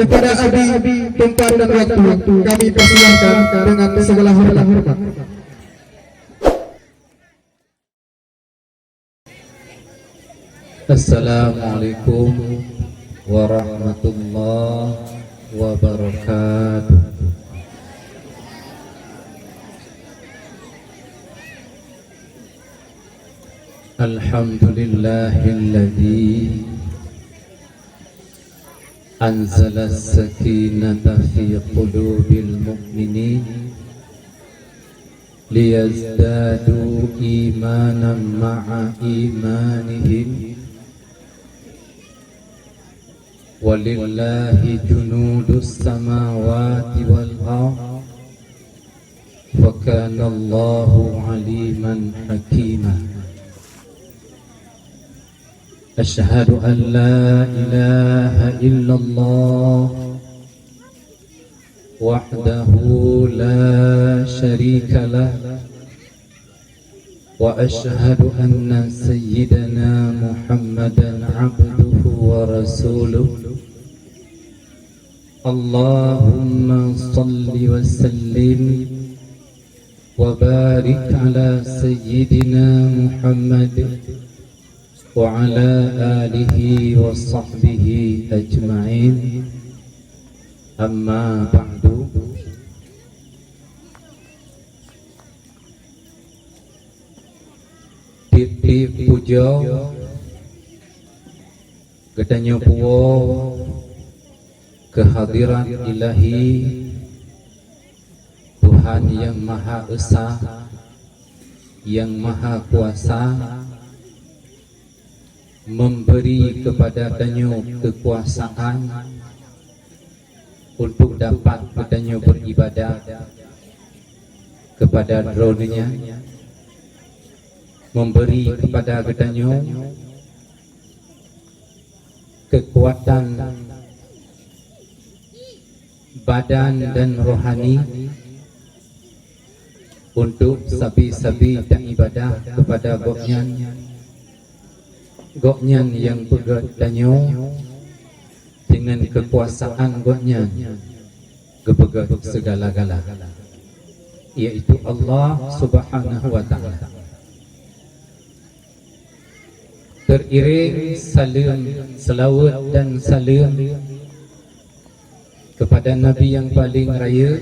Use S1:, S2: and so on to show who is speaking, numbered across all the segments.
S1: Kepada Abi tempat dan waktu kami persilahkan dengan segala hormat.
S2: Assalamualaikum warahmatullahi wabarakatuh. Alhamdulillahilladzi anzala as-sakinata fi qulubil mu'minin liyazdadu imanan ma'a imanihim walillahi junudus samawati wal ardh wa kana Allahu aliman hakima. Asyhadu an la ilaha illallah wahdahu la syarika lah wa asyhadu anna sayyidana Muhammadan abduhu wa rasuluh. Allahumma salli wa sallim wa barik ala sayyidina Muhammad wa ala alihi wa sahbihi ajma'in. Amma ba'du. Tip-tip puja katanya puwa kehadiran ilahi Tuhan yang Maha Esa, yang Maha Kuasa, memberi kepada danyo kekuasaan untuk dapat danyo beribadah kepada dronenya, memberi kepada danyo kekuatan badan dan rohani untuk sabi-sabi dan ibadah kepada Goknyan yang pegadanyo dengan kekuasaan Goknyan kepegat segala-gala, yaitu Allah Subhanahu wa ta'ala. Teriring salam, selawat dan salam kepada Nabi yang paling raya,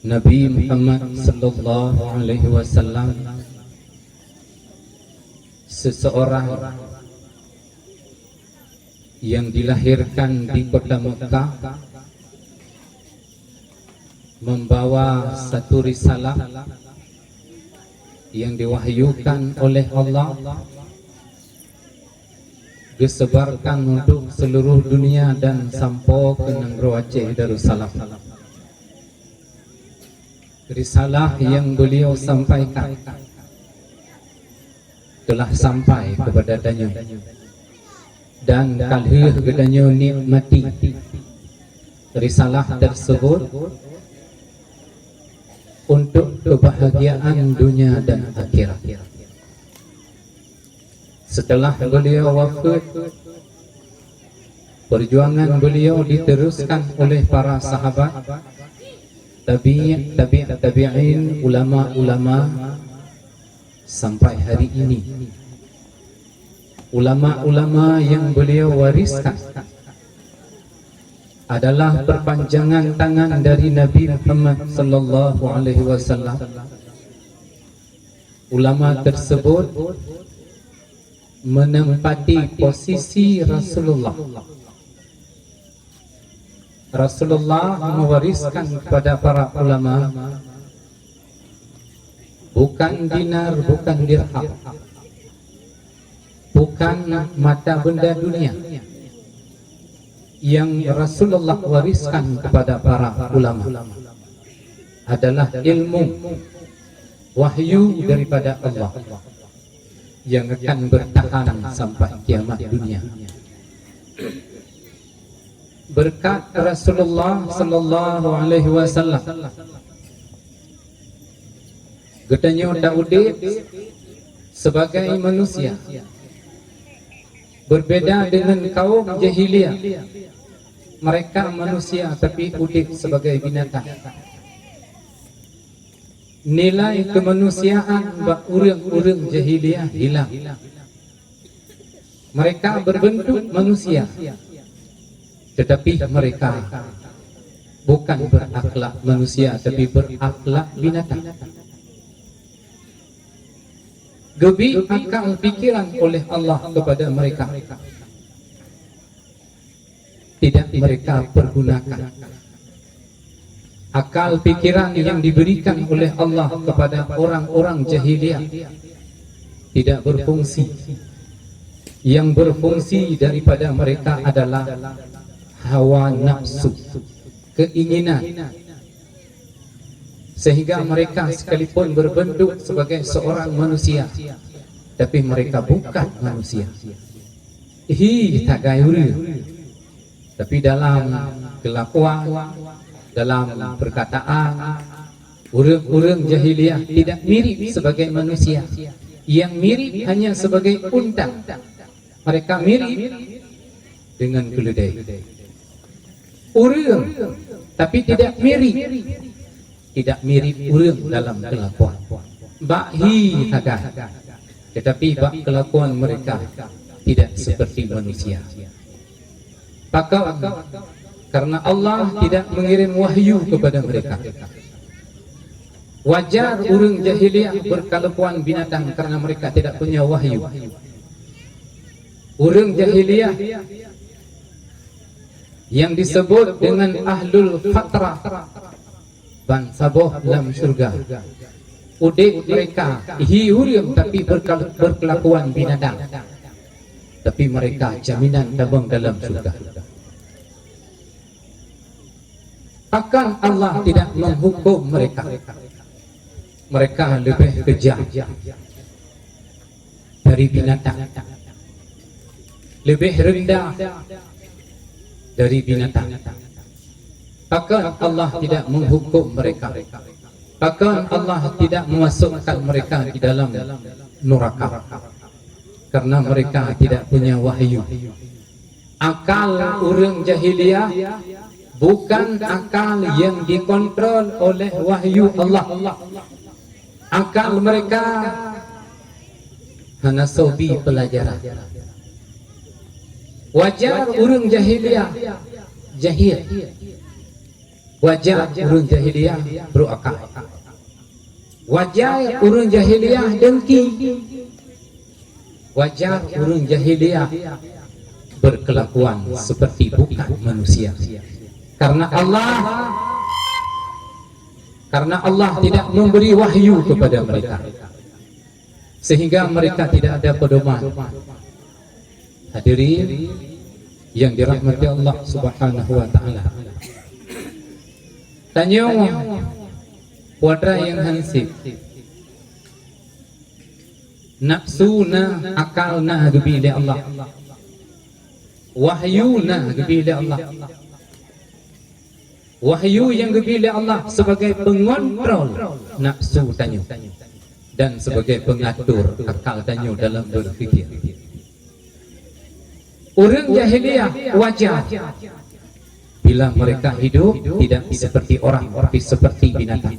S2: Nabi Muhammad sallallahu alaihi wasallam, seseorang yang dilahirkan di kota Mekah, membawa satu risalah yang diwahyukan oleh Allah, disebarkan untuk seluruh dunia dan sampai ke negeri Aceh Darussalam. Risalah yang beliau sampaikan telah sampai kepada danyo, dan kalih danyo nikmati risalah tersebut untuk kebahagiaan dunia dan akhirat. Setelah beliau wafat, perjuangan beliau diteruskan oleh para sahabat, tabi'in, ulama-ulama sampai hari ini. Ulama-ulama yang beliau wariskan adalah perpanjangan tangan dari Nabi Muhammad sallallahu alaihi wasallam. Ulama tersebut menempati posisi Rasulullah. Rasulullah mewariskan kepada para ulama bukan dinar, bukan dirham, bukan mata benda dunia. Yang Rasulullah wariskan kepada para ulama adalah ilmu wahyu daripada Allah yang akan bertahan sampai kiamat dunia. Berkat Rasulullah sallallahu alaihi wasallam, gedanyo Daud sebagai manusia Berbeda dengan kaum jahiliyah, mereka manusia tapi hidup sebagai binatang. Nilai kemanusiaan bak urang-urang jahiliyah hilang. Mereka berbentuk manusia, tetapi mereka bukan berakhlak manusia tapi berakhlak binatang. Gebi akal pikiran oleh Allah kepada mereka, tidak mereka pergunakan. Akal pikiran yang diberikan oleh Allah kepada orang-orang jahiliyah tidak berfungsi. Yang berfungsi daripada mereka adalah hawa nafsu, keinginan. Sehingga mereka sekalipun berbentuk sebagai seorang manusia, tapi mereka bukan manusia. Tak gaya, tapi dalam kelakuan, dalam perkataan, urang-urang jahiliyah tidak mirip sebagai manusia. Yang mirip hanya sebagai unta. Mereka mirip dengan keledai. Urang, tapi tidak mirip. Tidak mirip urang dalam kelakuan. Bakhi tagah. Tetapi bak kelakuan mereka tidak seperti manusia. Maka karena Allah tidak mengirim wahyu kepada mereka, wajar urang jahiliyah berkelakuan binatang karena mereka tidak punya wahyu. Urang jahiliyah yang disebut dengan ahlul fatrah, bangsa boh dalam syurga, udik mereka hiurim tapi berkelakuan binatang, tapi mereka jaminan tabung dalam syurga. Akan Allah tidak menghukum mereka. Mereka lebih kejam dari binatang, lebih rendah dari binatang. Akan Allah tidak menghukum mereka. Akan Allah tidak memasukkan mereka di dalam neraka, karena mereka tidak punya wahyu. Akal urang jahiliyah bukan akal yang dikontrol oleh wahyu Allah. Akal mereka hanya sobi pelajaran. Wajar urang jahiliyah jahil. Wajar urang jahiliyah berakal. Wajar urang jahiliyah dengki. Wajar urang jahiliyah berkelakuan seperti bukan manusia. Karena Allah tidak memberi wahyu kepada mereka, sehingga mereka tidak ada pedoman. Hadirin yang dirahmati Allah Subhanahu wa taala. Tanya putra yang hansip, nafsuna akalna gebi Allah, wahyuna gebi Allah. Wahyu yang diberi Allah sebagai pengontrol nafsu tanyu dan sebagai pengatur akal tanyu dalam berfikir. Orang jahiliyah wajar bila mereka hidup tidak seperti orang, tapi seperti binatang.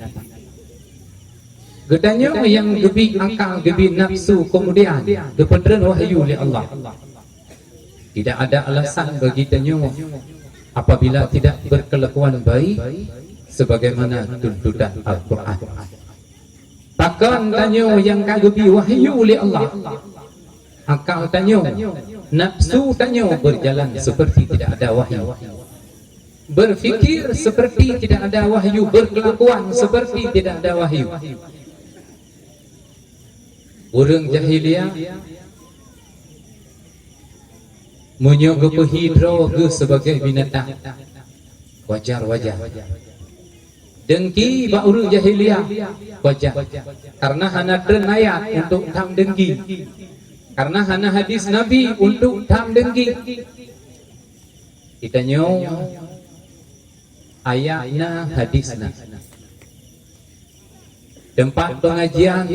S2: Gedanya yang diberi akal, diberi nafsu, kemudian diberikan wahyu oleh Allah. Tidak ada alasan bagi tanyu apabila tidak berkelakuan baik sebagaimana tuntutan Al-Quran. Takkan tanyo yang kagupi wahyu oleh Allah, akal tanyo, nafsu tanyo berjalan seperti tidak ada wahyu, berfikir seperti tidak ada wahyu, berkelakuan seperti tidak ada wahyu. Orang jahiliyah menyogok hidro ke sebagai binatang. Wajar. Dengki ba urang jahiliyah wajar. Karena hana tren ayat untuk tam dengki. Karena hana hadis Nabi untuk tam dengki. Kita nyo ayatna hadisna. Tempat pengajian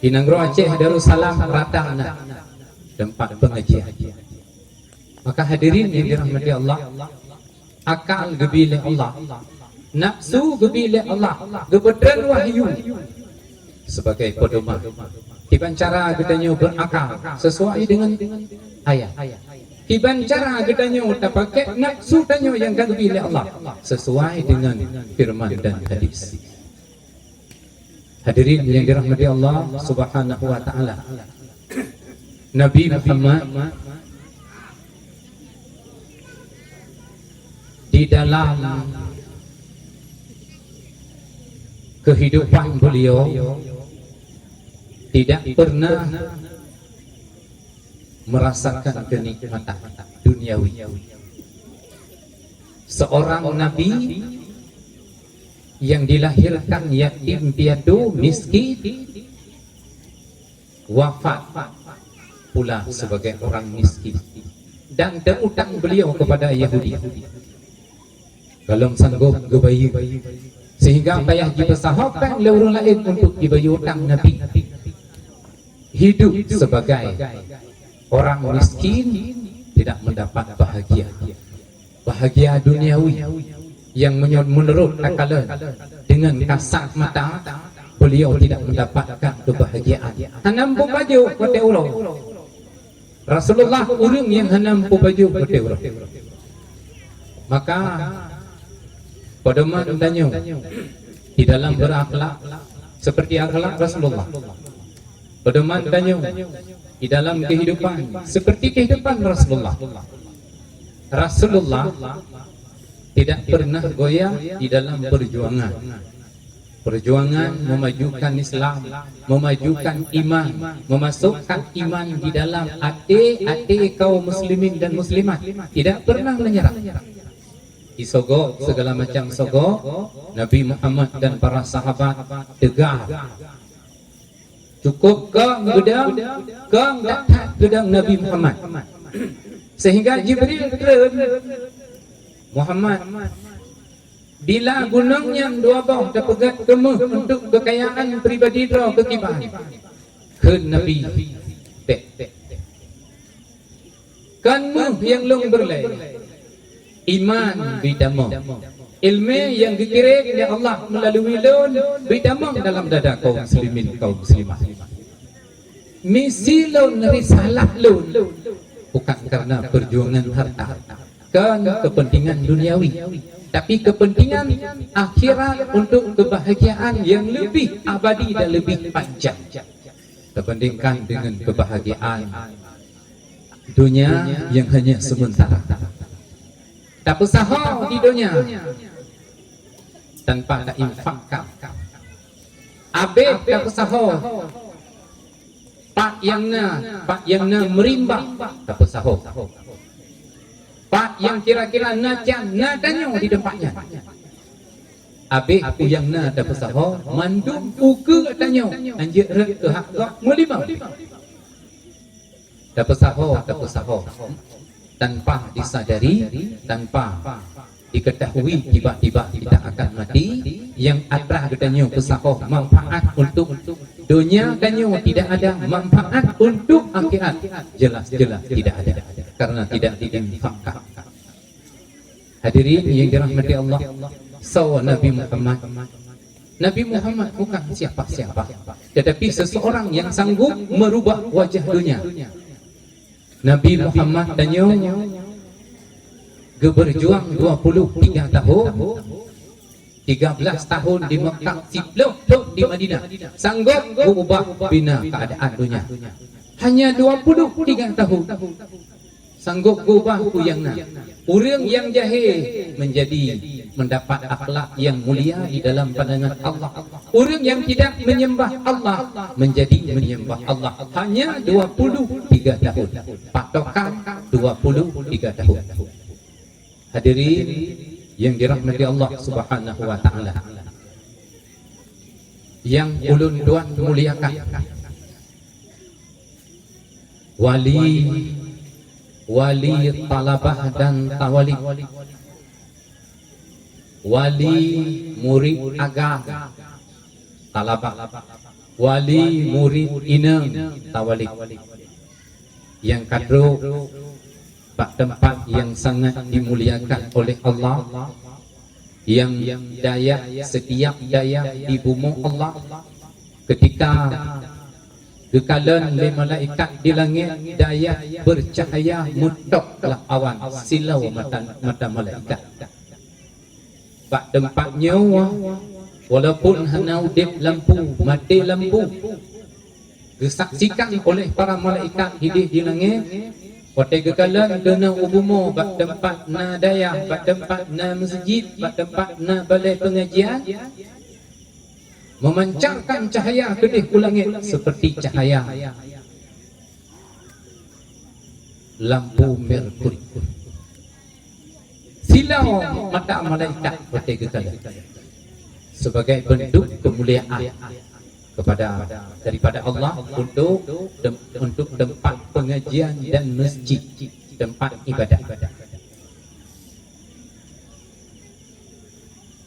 S2: di Nanggro Aceh Darussalam Ratangna. Tempat pengajian. Maka hadirin yang dirahmati Allah, akal gebile Allah, nafsu gebile Allah, gebedran wahyu sebagai pedoman. Kiban cara gedanya berakal sesuai dengan ayat. Kiban cara gedanya pakai nafsu tanya yang gebile Allah sesuai dengan firman dan hadis. Hadirin yang dirahmati Allah Subhanahu wa taala. Nabi Muhammad di dalam kehidupan beliau tidak pernah merasakan kenikmatan duniawi. Seorang nabi yang dilahirkan yatim piatu miskin, wafat pula sebagai orang miskin, dan terutang beliau kepada Yahudi. Kalau sanggup gebayi, sehingga payah dipersahkan oleh orang lain untuk dibayar hutang Nabi. Hidup sebagai orang miskin, tidak mendapat bahagia. Bahagia duniawi yang menurut akalan dengan kasat mata, beliau tidak mendapatkan kebahagiaan. Hanam pun baju pada Allah. Rasulullah orang yang hanam pun baju pada Allah. Maka pedoman tanya di dalam berakhlak seperti akhlak Rasulullah. Pedoman tanya di dalam kehidupan seperti kehidupan Rasulullah. Rasulullah tidak pernah goyah di dalam perjuangan. Perjuangan memajukan Islam, memajukan iman, memasukkan iman di dalam hati kaum muslimin dan muslimat. Tidak pernah menyerah. Disogok segala macam sogok, Nabi Muhammad dan para sahabat tegar. Cukup kang gedang, kang dapat gedang Nabi Muhammad. Sehingga Jibril turun, Muhammad, bila gunung yang dua bawah terpegat kemah untuk kekayaan pribadi draw kekibahan ke Nabi kan mah yang long berlay iman bidamah ilmu yang dikirim oleh Allah melalui lun bidamah dalam dada kaum muslimin kaum muslimah. Misi lun risalah lun bukan karena perjuangan harta, kan kepentingan duniawi, tapi kepentingan akhirat untuk kebahagiaan yang lebih abadi dan lebih panjang dibandingkan dengan kebahagiaan dunia yang hanya sementara. Tak usaha di dunia tanpa tak infakkan. Abid tak usaha. Pak yang na merimbang tak usaha. Pak yang kira-kira na tanya di tempatnya. Abid yang na tak usaha. Mandum uke tanya. Anjir ke hak melimau. Tak usaha. Tanpa disadari, tanpa diketahui tiba-tiba kita akan mati. Yang atas katanya usaha manfaat untuk dunia, katanya tidak ada manfaat untuk akhirat. Jelas-jelas tidak ada, karena tidak diinfakkan. Hadirin yang dirahmati Allah, sawa Nabi Muhammad. Nabi Muhammad bukan siapa-siapa, tetapi seseorang yang sanggup merubah wajah dunia. Nabi Muhammad tanya berjuang 23 tahun, 13 tahun di Mekah, 10 di Madinah, sanggup berubah bina keadaan dunia. Hanya 23 tahun sanggup berubah yang orang yang jahil menjadi mendapat akhlak yang mulia di dalam pandangan Allah. Orang yang tidak menyembah Allah menjadi menyembah Allah. Hanya 23 tahun. Patokan 23 tahun. Hadirin yang dirahmati Allah Subhanahu wa taala, yang ulun tuan muliakan, wali talabah dan tawali, wali murid agama talabah, wali murid inang tawali, yang kadro tempat yang sangat dimuliakan oleh Allah, yang daya setiap daya di bumi Allah. Ketika kekalan le malaikat di langit daya bercahaya mutoklah awan silau mata malaikat. Pak tempatnya walaupun hana udip lampu mati lampu disaksikan oleh para malaikat hidup di langit. Kote kekalan dana ubumo bak tempat na daya, bak tempat na masjid, bak tempat na balai pengajian, memancarkan cahaya kedih ke langit seperti cahaya lampu merkuri. Silau mata malaikat kote kekalan sebagai bentuk kemuliaan kepada daripada Allah untuk tempat pengajian dan masjid, tempat ibadah.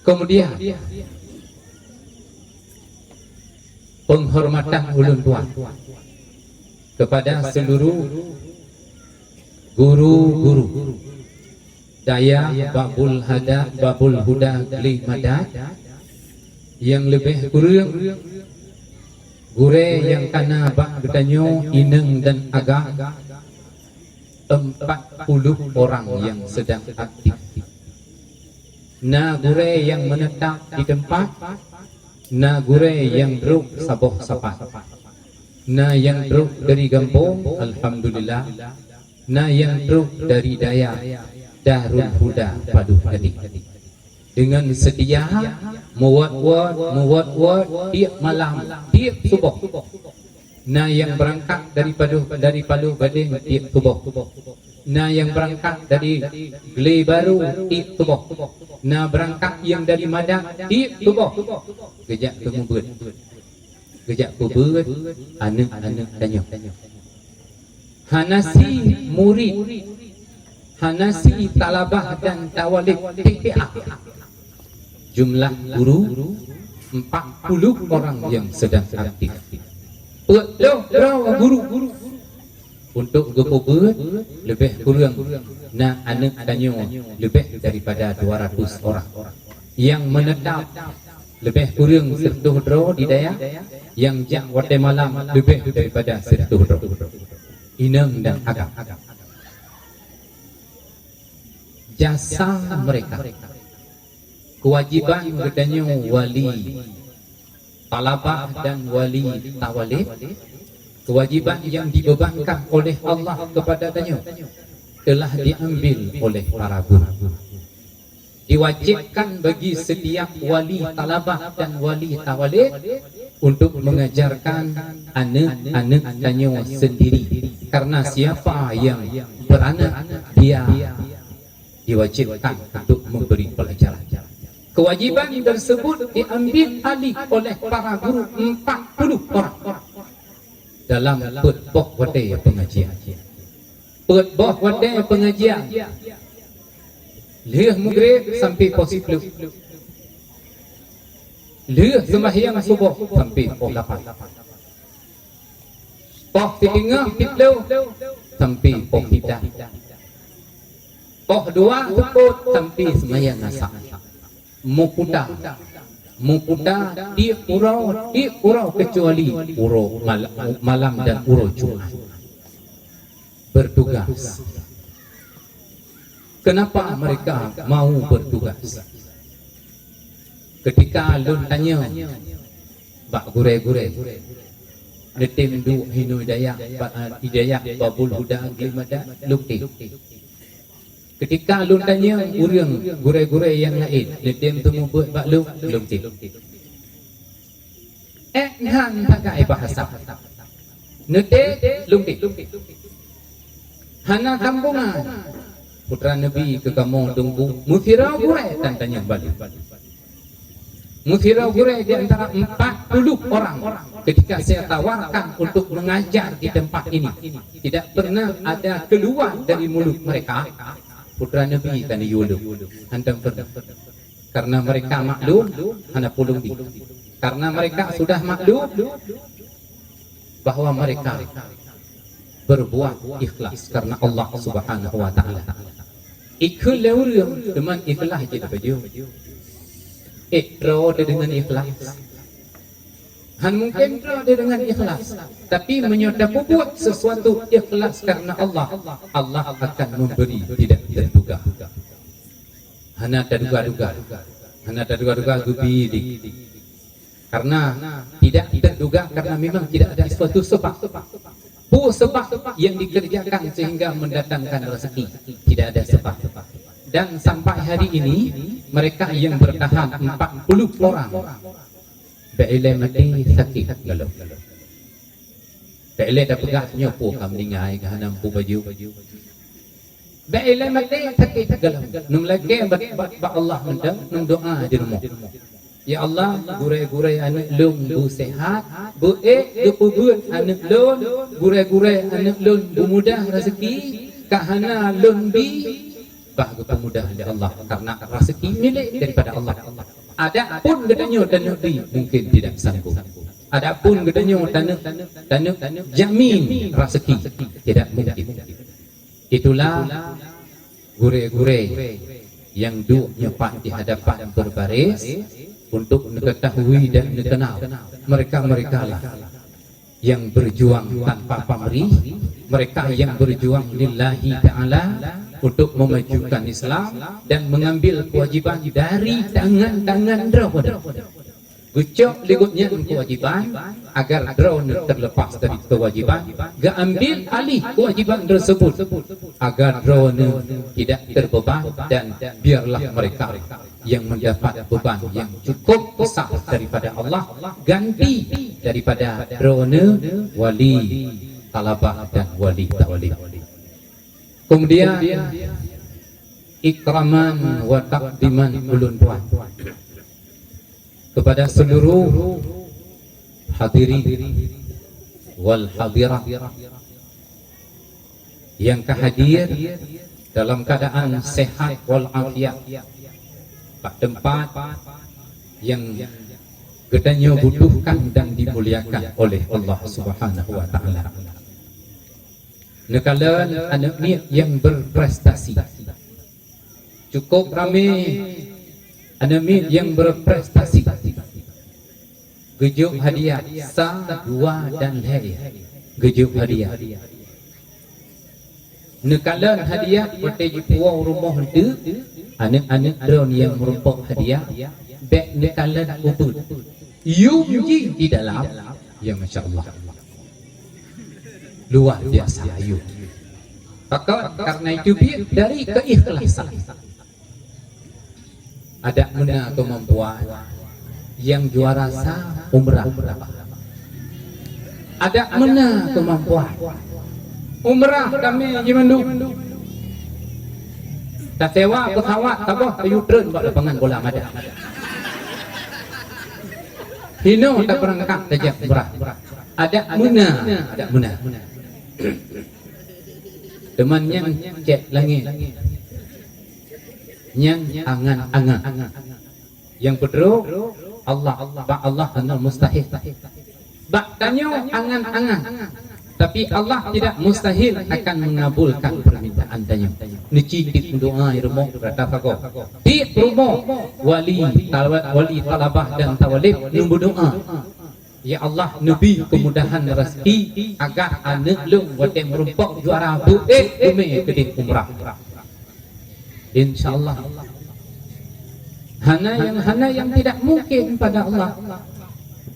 S2: Kemudian penghormatan ulun tuan kepada seluruh guru-guru daya babul huda li madat yang lebih kurang gure yang kana bak bertanyo ineng dan agak 40 orang yang sedang aktif. Na gure yang menetap di tempat, na gure yang duduk saboh sapat, na yang duduk dari kampung, alhamdulillah, na yang duduk dari daya Darul Huda Paduh Gading. Dengan sedia muwat tiap malam, tiap subuh. Nah yang berangkat dari Paduh Gading tiap subuh. Nah yang berangkat dari Geli Baru tiap subuh. Nah berangkat yang dari Madak tiap subuh. Gejak kemubut. Gejak kubut anak-anak tanya. Hanasi murid, Hanasi talabah dan tawalib TPA. Jumlah guru 40 orang yang sedang aktif. Berapa guru untuk gepobet lebih kurang na anak tanya lebih daripada 200 orang yang menetap lebih kurang 100 dro di daya yang jak wate malam lebih daripada 100 dro. Inang dan agak jasa mereka, kewajiban katanya wali talabah dan wali tawalib, kewajiban yang dibebankan oleh Allah kepada tanya telah diambil oleh para guru. Diwajibkan bagi setiap wali talabah dan wali tawalib untuk mengajarkan anak-anak tanya sendiri, karena siapa yang beranak dia diwajibkan untuk memberi pelajaran. Kewajiban tersebut diambil alih oleh para guru 40 orang dalam petboh wadai pengajian. Petboh wadai pengajian leh maghrib sampai pos 10. Leh sembahyang subuh sampai pos 8. Pos 3 sampai pos 3. Pos 2 tukut sampai sembahyang asar. Mukuda di urau kecuali urau malam dan urau Jumat. Bertugas. Kenapa mereka mau bertugas? Ketika lun tanya bak gure-gure netim du hidayah babul huda glimada lukti. Ketika lun tanya urang gure-gure yang lain netim temu buat bak lukti. Hang pakai bahasa netim lukti. Hana kampungan putra Nabi ke kamu tunggu muthirau gure dan tanya balik. Muthirau gure di antara 40 orang ketika saya tawarkan untuk mengajar di tempat ini tidak pernah ada keluar dari mulut mereka putra Nabi dan yulu hantam pernah, karena mereka maklum hana pulung di, karena mereka sudah maklum bahwa mereka berbuat ikhlas karena Allah Subhanahu wa taala. Ikut lewur dengan ikhlas je dah baju. Draw dia dengan ikhlas. Han mungkin draw dia dengan ikhlas, tapi menyodar buat sesuatu ikhlas karena Allah, Allah akan memberi tidak terduga. Hana terduga-duga. Hana terduga-duga gubiri. Karena tidak terduga karena memang tidak ada suatu sebab. Sebab yang dikerjakan sehingga mendatangkan rezeki. Tidak ada sebab. Dan sampai hari ini mereka yang bertahan 40 orang Ba'ilai mati sakit galau. Ba'ilai dah pegah nyopo kami ngai ke nampu baju. Ba'ilai mati sakit galau. Nung lagi ba Allah mendang nung doa di rumah. Ya Allah, gurai-gurai anak lung bu sehat, bu bu anak lung, gurai-gurai anak lung bu mudah rezeki, kahana lung bi bahagia pemudah ya Allah karena rezeki milik daripada Allah. Adapun gedanya dan nabi mungkin tidak sanggup. Adapun gedanya tanah jamin rezeki tidak mungkin. Itulah gurai-gurai yang duk nyepak di hadapan berbaris untuk mengetahui dan mengenal mereka-mereka lah yang berjuang tanpa pamrih, mereka yang berjuang lillahi ta'ala untuk memajukan Islam dan mengambil kewajiban dari tangan-tangan drone. Gucok ligutnya kewajiban agar drone terlepas dari kewajiban, ambil alih kewajiban tersebut agar drone tidak terbeban dan biarlah mereka yang mendapat beban yang cukup besar daripada Allah ganti daripada drone wali talabah dan wali tawali. Kemudian ikraman wa taqdiman ulun tuan kepada seluruh hadirin wal hadirat yang kehadir dalam keadaan sehat wal afiat pada tempat yang gedanya butuhkan dan dimuliakan oleh Allah Subhanahu wa taala. Nekala anak ni yang berprestasi cukup ramai anak ni yang berprestasi gejuk hadiah sa dua dan hadiah gejuk hadiah nekala hadiah pada puang rumah itu anak-anak drone yang merupakan hadiah beg nekala ubud yuji di dalam ya masya-Allah luar biasa ayu. Karena itu dari keikhlasan ada mana kemampuan yang juara sah umrah berapa? Ada mana kemampuan umrah kami jimandu tak sewa pesawat tabah payudren buat lapangan bola madah hino tak berangkat saja umrah ada mana teman yang cek langit yang angan-angan yang pedro Allah hana mustahil bak tanya angan-angan tapi Allah tidak mustahil akan mengabulkan permintaan tanya nicik doa rumah berada kau di rumah wali talabah dan tawalib nunggu doa ya Allah nabi kemudahan rezeki agar anak lung wate merumpak juara bume kedih umrah insyaallah hana yang tidak mungkin pada Allah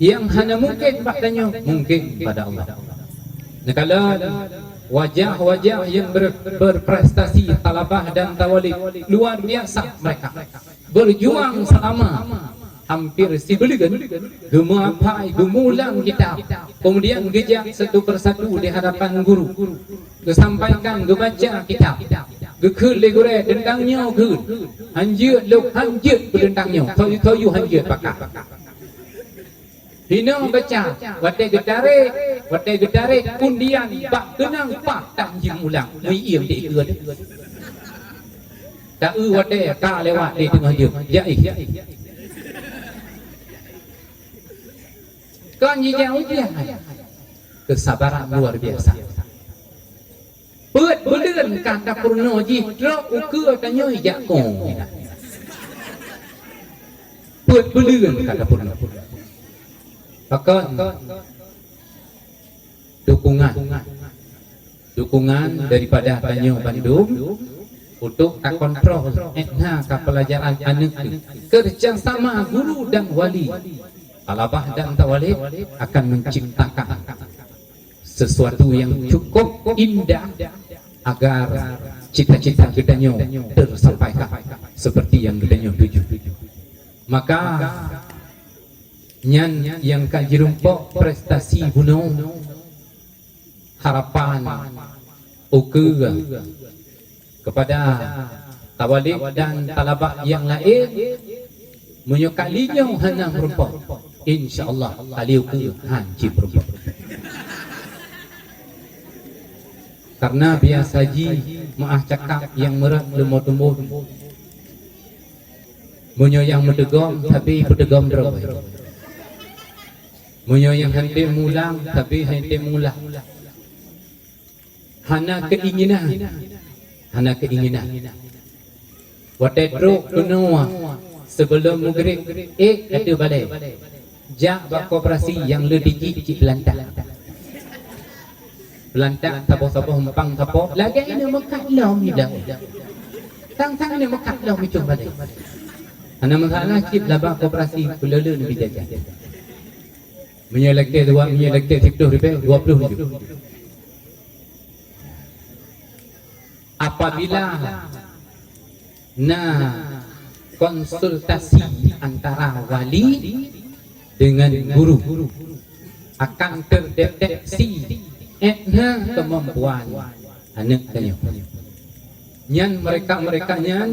S2: yang hana mungkin padanya mungkin pada Allah. Nekala wajah-wajah yang berprestasi talabah dan tawalib luar biasa mereka berjuang selama hampir sebulan gemapai gemulang kitab kemudian gejak satu persatu di hadapan guru kesampaikan gebaca kitab gekul legure dendangnya ke hanjut lu hanjut dendangnya toyu hanjut pakak hina baca wate getare undian bak kenang pak tak jimulang mui iem di ke tak wate ka lewat di tengah dia jaih kan jauh dia kesabaran luar biasa beluan kata purno ji drop ukur tanya ijak kong. Buat beluan kata purno. Maka dukungan daripada Tanjung Bandung untuk tak kontrol etna ke pelajaran anak kerjasama guru dan wali Talabah dan Tawalid akan menciptakan sesuatu yang cukup indah agar cita-cita kitanya tersampaikan seperti yang kitanya tuju. Maka nyan yang kaji rumpok prestasi gunung harapan ukur kepada Tawalid dan Talabah yang lain menyukalinya hanang rumpok, insyaAllah kali ukur hancib rumpok. Karena biasa ji maah cakap yang merat lemah tumbuh munyo yang mendegom tapi berdegom derobai. Munyo yang henti mulang tapi henti mulah. Hana keinginan. Watedro kenua sebelum maghrib ada balai. Jak bak koperasi yang lebih cik belantak. Belantak tapoh-tapoh empang tapoh lagi ini mekat lau hilang. Tang-tang ini mekat lau micung balai. Hana masalah cip labak koperasi pelala lebih jajan. Menyelektir 10 ribu 20 ribu. Apabila konsultasi antara wali dengan guru akan terdeteksi etna kemampuan anak tanya. Nyan mereka nyan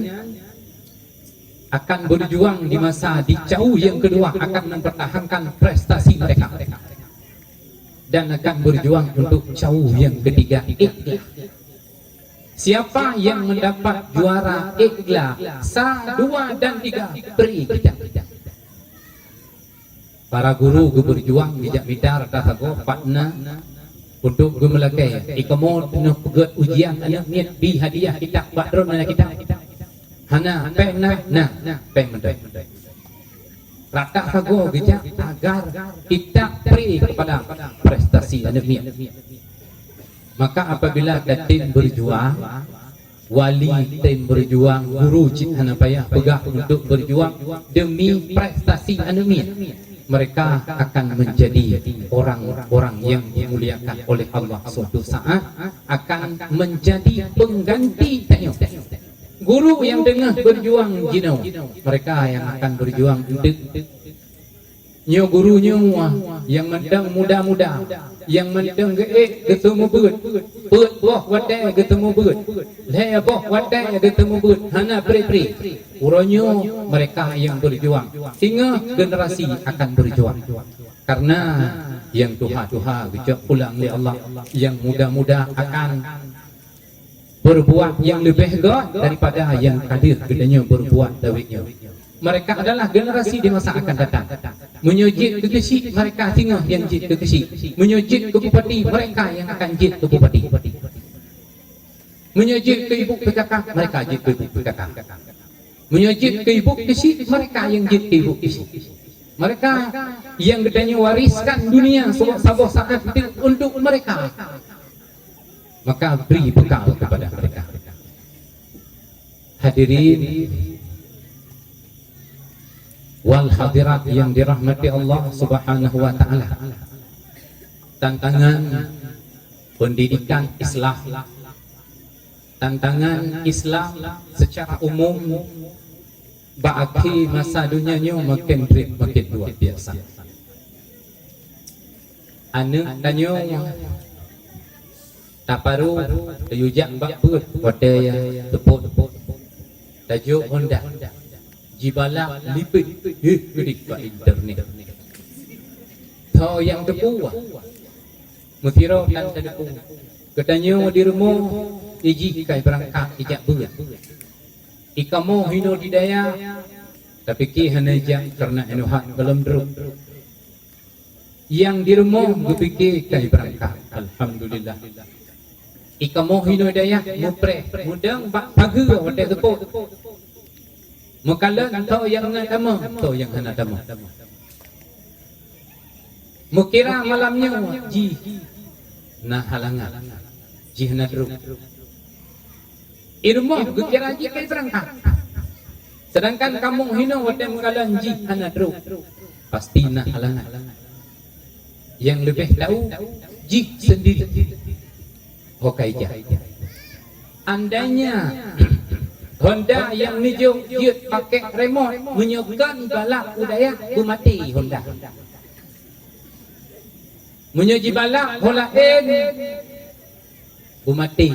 S2: akan berjuang di masa dicau yang kedua akan mempertahankan prestasi mereka dan akan berjuang untuk cau yang ketiga ikhlas. Siapa yang mendapat juara ikhlas 1, 2 dan 3 beri kita. Para guru berjuang bijak bidar kata go partner untuk gemelakai ikamu penuh pegat ujian anak niat bi hadiah kita badron anak kita. Hana nah mendai. Rata sago bijak agar kita beri kepada prestasi anak niat. Maka apabila tim berjuang, wali tim berjuang, guru cik hana payah pegah untuk berjuang demi prestasi anumin, mereka akan menjadi orang-orang yang dimuliakan oleh Allah suatu saat akan menjadi pengganti tanya. Guru yang tengah berjuang jino, mereka yang akan berjuang untuk nyo guru nyo yang mendang muda-muda yang mendang ketemu beut boh wadai ketemu beut le boh wadai ketemu beut hana pri uronyo mereka yang berjuang sehingga generasi akan berjuang karena yang tuha bijak pulang oleh Allah yang muda-muda akan berbuat yang lebih hebat daripada yang kadir kedanya berbuat dawiknya. Mereka adalah generasi di masa akan datang. Menyujud ke kesi, mereka tinggal yang jid ke kesi. Menyujud ke bupati, mereka yang akan jid ke bupati. Menyujud ke ibu PKK, mereka jid ke ibu PKK. Menyujud ke ibu kesi, mereka yang jid ke ibu kesi. Mereka yang katanya wariskan dunia sabah saat untuk mereka. Maka beri bekal kepada mereka. Hadirin wal hadirat yang dirahmati Allah Subhanahu wa taala. Tantangan pendidikan Islam, tantangan Islam secara umum bagi masa dunianya makin luar biasa. Anak tanya tak paru tayujak bakput wadaya tepuk tajuk Honda Jibala lipit kedik ke internet. Tahu yang tepu Mutiro kan tepu. Katanya di rumah iji kai berangkat ijak beut. Ikamu hino di daya tapi ki hanajak karena enuhat belum drum. Yang di rumah berfikir kai berangkat. Alhamdulillah. ika mohino daya mupre mudang bak pagu wate tepuk makalan to yang ngadama to yang hanadama mukira malamnya ji nah halangan ji hanadru irmo gukira ji kai berangkat sedangkan kamu hino wate makalan ji hanadru pasti nah halangan yang lebih tahu ji sendiri Hokaijah. Andainya Honda yang nijuk jiut pakai remote menyukan balak udaya mati Honda. Menyuji balak bola mati.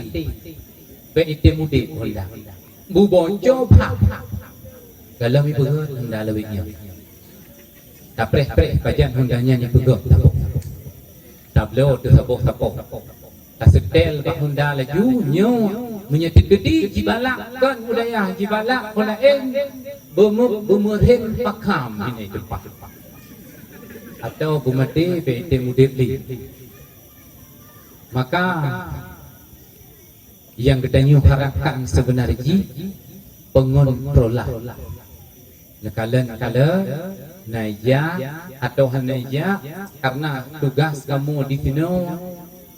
S2: Beite mudik Honda. Bu bonco pak. Kalau ibu Honda lebihnya. Tapreh kajian Hondanya ni pegah tapok. Tablo tu tapok. Tasetel bak Honda laju nyo menyetik gedi jibalak kan budaya jibalak polaen bumurhen pakam ini tempat atau bumate bete mudeli maka yang kita harapkan sebenarnya pengontrolan kala naija atau hanaija karena tugas kamu di sini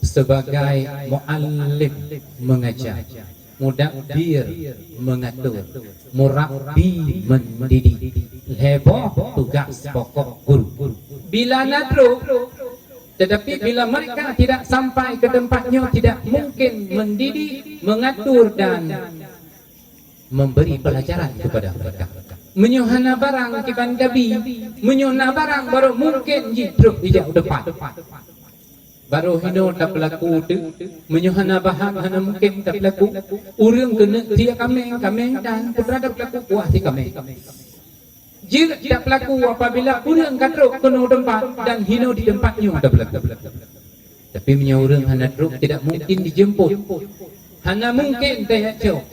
S2: sebagai muallim mengajar, mudabbir mengatur, murabbi mendidik. Heboh tugas pokok guru. Bila nadru, tetapi bila mereka tidak sampai ke tempatnya, tidak mungkin mendidik, mengatur dan memberi pelajaran kepada mereka. Menyuhana barang kiban gabi, menyuhana barang baru mungkin jitruk hijau depan. Baru hino tak pelaku tu menyuhana bahan hana mungkin tak pelaku urang kena dia kami dan berada pelaku kuah si kami jika tak pelaku apabila urang katruk kena tempat dan hino di tempatnya tak pelaku tapi menyurang hana truk tidak mungkin dijemput hana mungkin daya jauh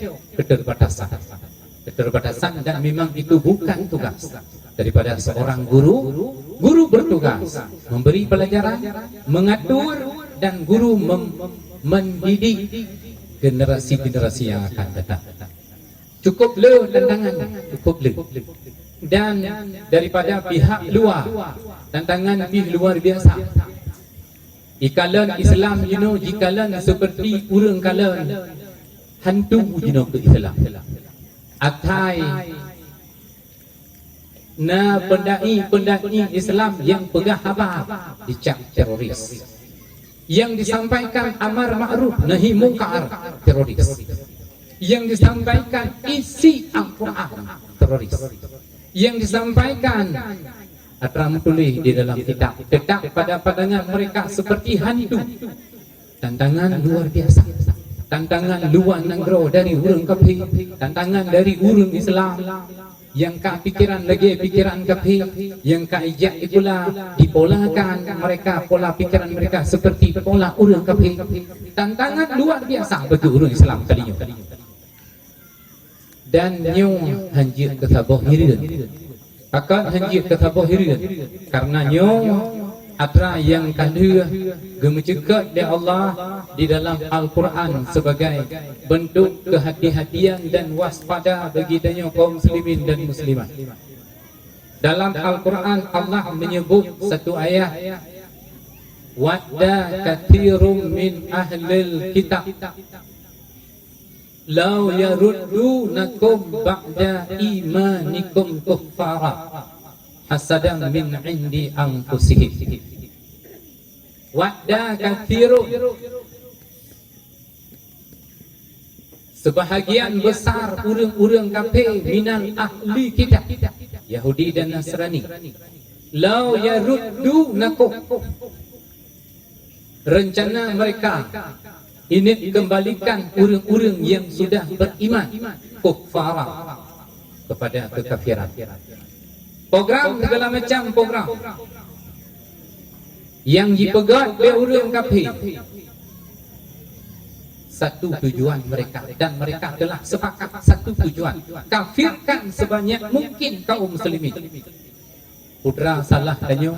S2: keterbatasan dan memang itu bukan tugas daripada seorang guru bertugas memberi pelajaran, mengatur dan guru mendidik generasi-generasi yang akan datang. Cukup le tantangan, cukup le. Dan daripada pihak luar, tantangan lebih luar biasa. Ikalan Islam jikalan seperti urang kalan hantu ke Islam. Atai na pendai Islam yang pegah habaq dicap teroris. Yang disampaikan amar ma'ruf nahi mungkar teroris. Yang disampaikan isi Al-Quran teroris. Yang disampaikan Atram tulis di dalam kitab tetap pada pandangan mereka seperti hantu. Tantangan luar biasa. Tantangan luar nanggro dari urang kafir, tantangan dari urang Islam yang ka pikiran lagi pikiran kafir, yang ka ijak pula dipolakan mereka pola pikiran mereka seperti pola urang kafir. Tantangan luar biasa bagi urang Islam kalinya. Dan nyo hanjir ke sabah hirin. Akan hanjir ke sabah hirin karena nyo atra yang kedua gemejekat di Allah di dalam Al-Quran sebagai bentuk kehati-hatian dan waspada bagi tanya kaum muslimin dan muslimat. Dalam Al-Quran Allah menyebut satu ayat, wadda katsirum min ahlil kitab law yaruddunakum ba'da imanikum kuffara hasadan min indi anfusihim. Wadda kathirun, sebahagian besar urang-urang kafir minal ahli kitab Yahudi dan Nasrani, law yaruddunakum, rencana mereka ini kembalikan urang-urang yang sudah beriman kuffara kepada kekafiran. Program segala macam program yang dipegang oleh orang kafir. Satu tujuan mereka dan mereka telah sepakat satu tujuan, kafirkan sebanyak mungkin kaum muslimin. Putra salah tanyo,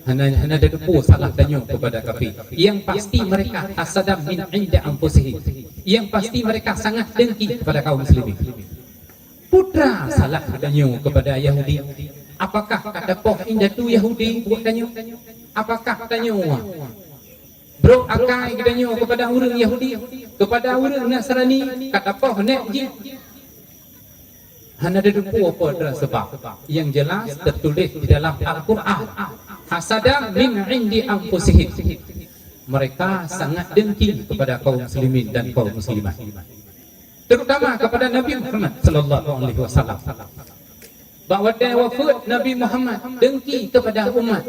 S2: hana dedepu salah tanyo kepada kafir. Yang pasti mereka hasadam min inda anfusihim. Yang pasti mereka sangat dengki kepada kaum muslimin. Putra salah tanyo kepada Yahudi. Apakah kata poh inda tu Yahudi buat tanyo? Apakah tanyo? Bro akai tanyo kepada orang Yahudi, kepada orang Nasrani, kata poh nek ji. Hana dedepu apa adalah sebab yang jelas tertulis di dalam Al-Quran. Hasadam min indi anfusihim. Mereka sangat dengki kepada kaum muslimin dan kaum muslimat, terutama kepada Nabi Muhammad sallallahu alaihi wasallam. Bahawa dia wafat Nabi Muhammad dengki kepada umat,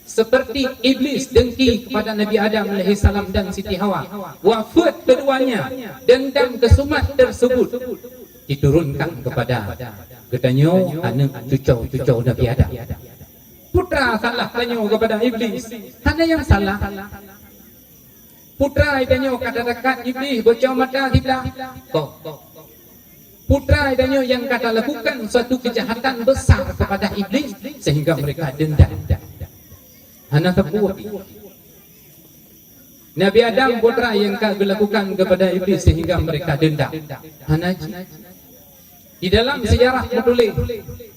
S2: seperti iblis dengki kepada Nabi Adam alaihi salam dan Siti Hawa. Wafat keduanya, dendam kesumat tersebut diturunkan kepada ketanyo anak cucu Nabi Adam. Putra salah tanyo kepada iblis, hanya yang salah. Putra tanyo kata dekat iblis bocor mata kita. Putra tanyo yang kata lakukan suatu kejahatan besar kepada iblis sehingga mereka dendam. Hana tepu. Nabi Adam putra yang lakukan kepada iblis sehingga mereka dendam. Hana di dalam sejarah menulis,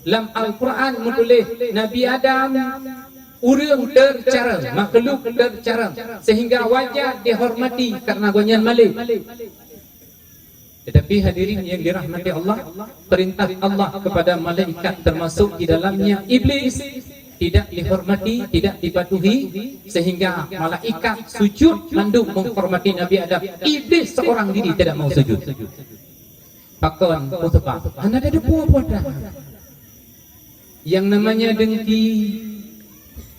S2: dalam Al-Quran menulis Nabi Adam urang tercarang, makhluk tercarang sehingga wajah dihormati karena gonyan malik. Tetapi hadirin yang dirahmati Allah, perintah Allah kepada malaikat termasuk di dalamnya iblis tidak dihormati, tidak dipatuhi sehingga malaikat sujud manduk menghormati Nabi Adam. Iblis seorang diri tidak mau sujud. Pakon khutbah, anda ada depu apa dah? Yang namanya dengki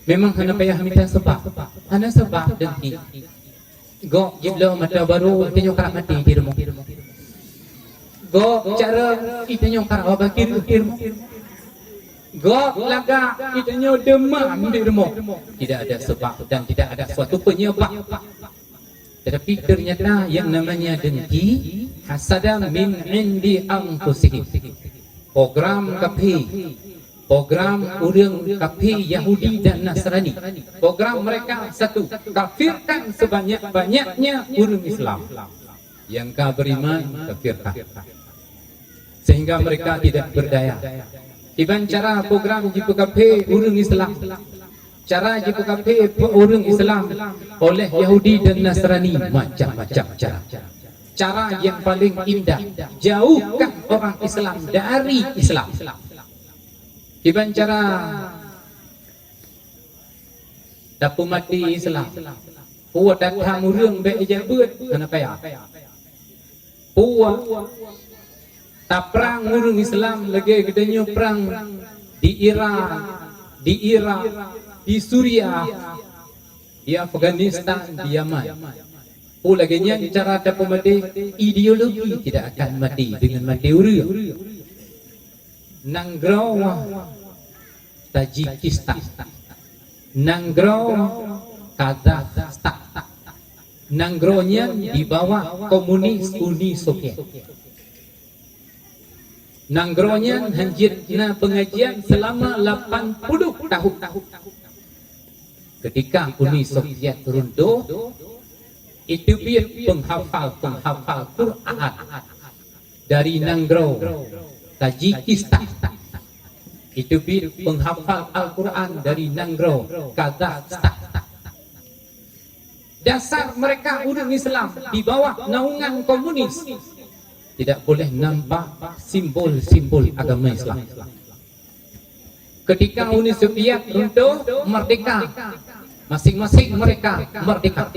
S2: memang hana payah minta sebab. Hana sebab dengki. Go jiblo mata baru itanyo karak mati di rumah. Go cara itanyo karak bakir rumah. Go laga itanyo demam di rumah. Tidak ada sebab dan tidak ada suatu penyebab. Tetapi ternyata yang namanya dengki hasadam min indi anfusihim. Program kafir, program orang kafir Yahudi dan Nasrani. Program mereka satu, kafirkan sebanyak-banyaknya orang Islam. Yang beriman kafirkan. Sehingga mereka tidak berdaya. Iban cara program jipu kafir orang Islam. Cara jipu kafir orang Islam oleh Yahudi dan Nasrani macam-macam cara. Cara yang paling indah, jauhkan orang Islam dari Islam. Iban cara dapu mati Islam. Puak datang urang baik jabat, kenapa ya? Puak tak perang urang Islam lagi gedenya perang di Irak, di Suriah, di Afghanistan, di Yaman. Laginya cara dapat mati, ideologi tidak akan mati dengan mati urang. Nanggro Tajikistan, Nanggro Kazakhstan, Nanggronya di bawah komunis Uni Soviet. Nanggronya hanjitna pengajian selama 80 tahun. Ketika Uni Soviet runtuh, itu biar penghafal Quran dari Nanggro Tajikistan. Itu biar penghafal Al-Quran dari Nanggro Kazakhstan. Dasar mereka orang Islam di bawah naungan komunis tidak boleh nampak simbol-simbol agama Islam. Ketika Uni Soviet runtuh, merdeka, masing-masing mereka merdeka.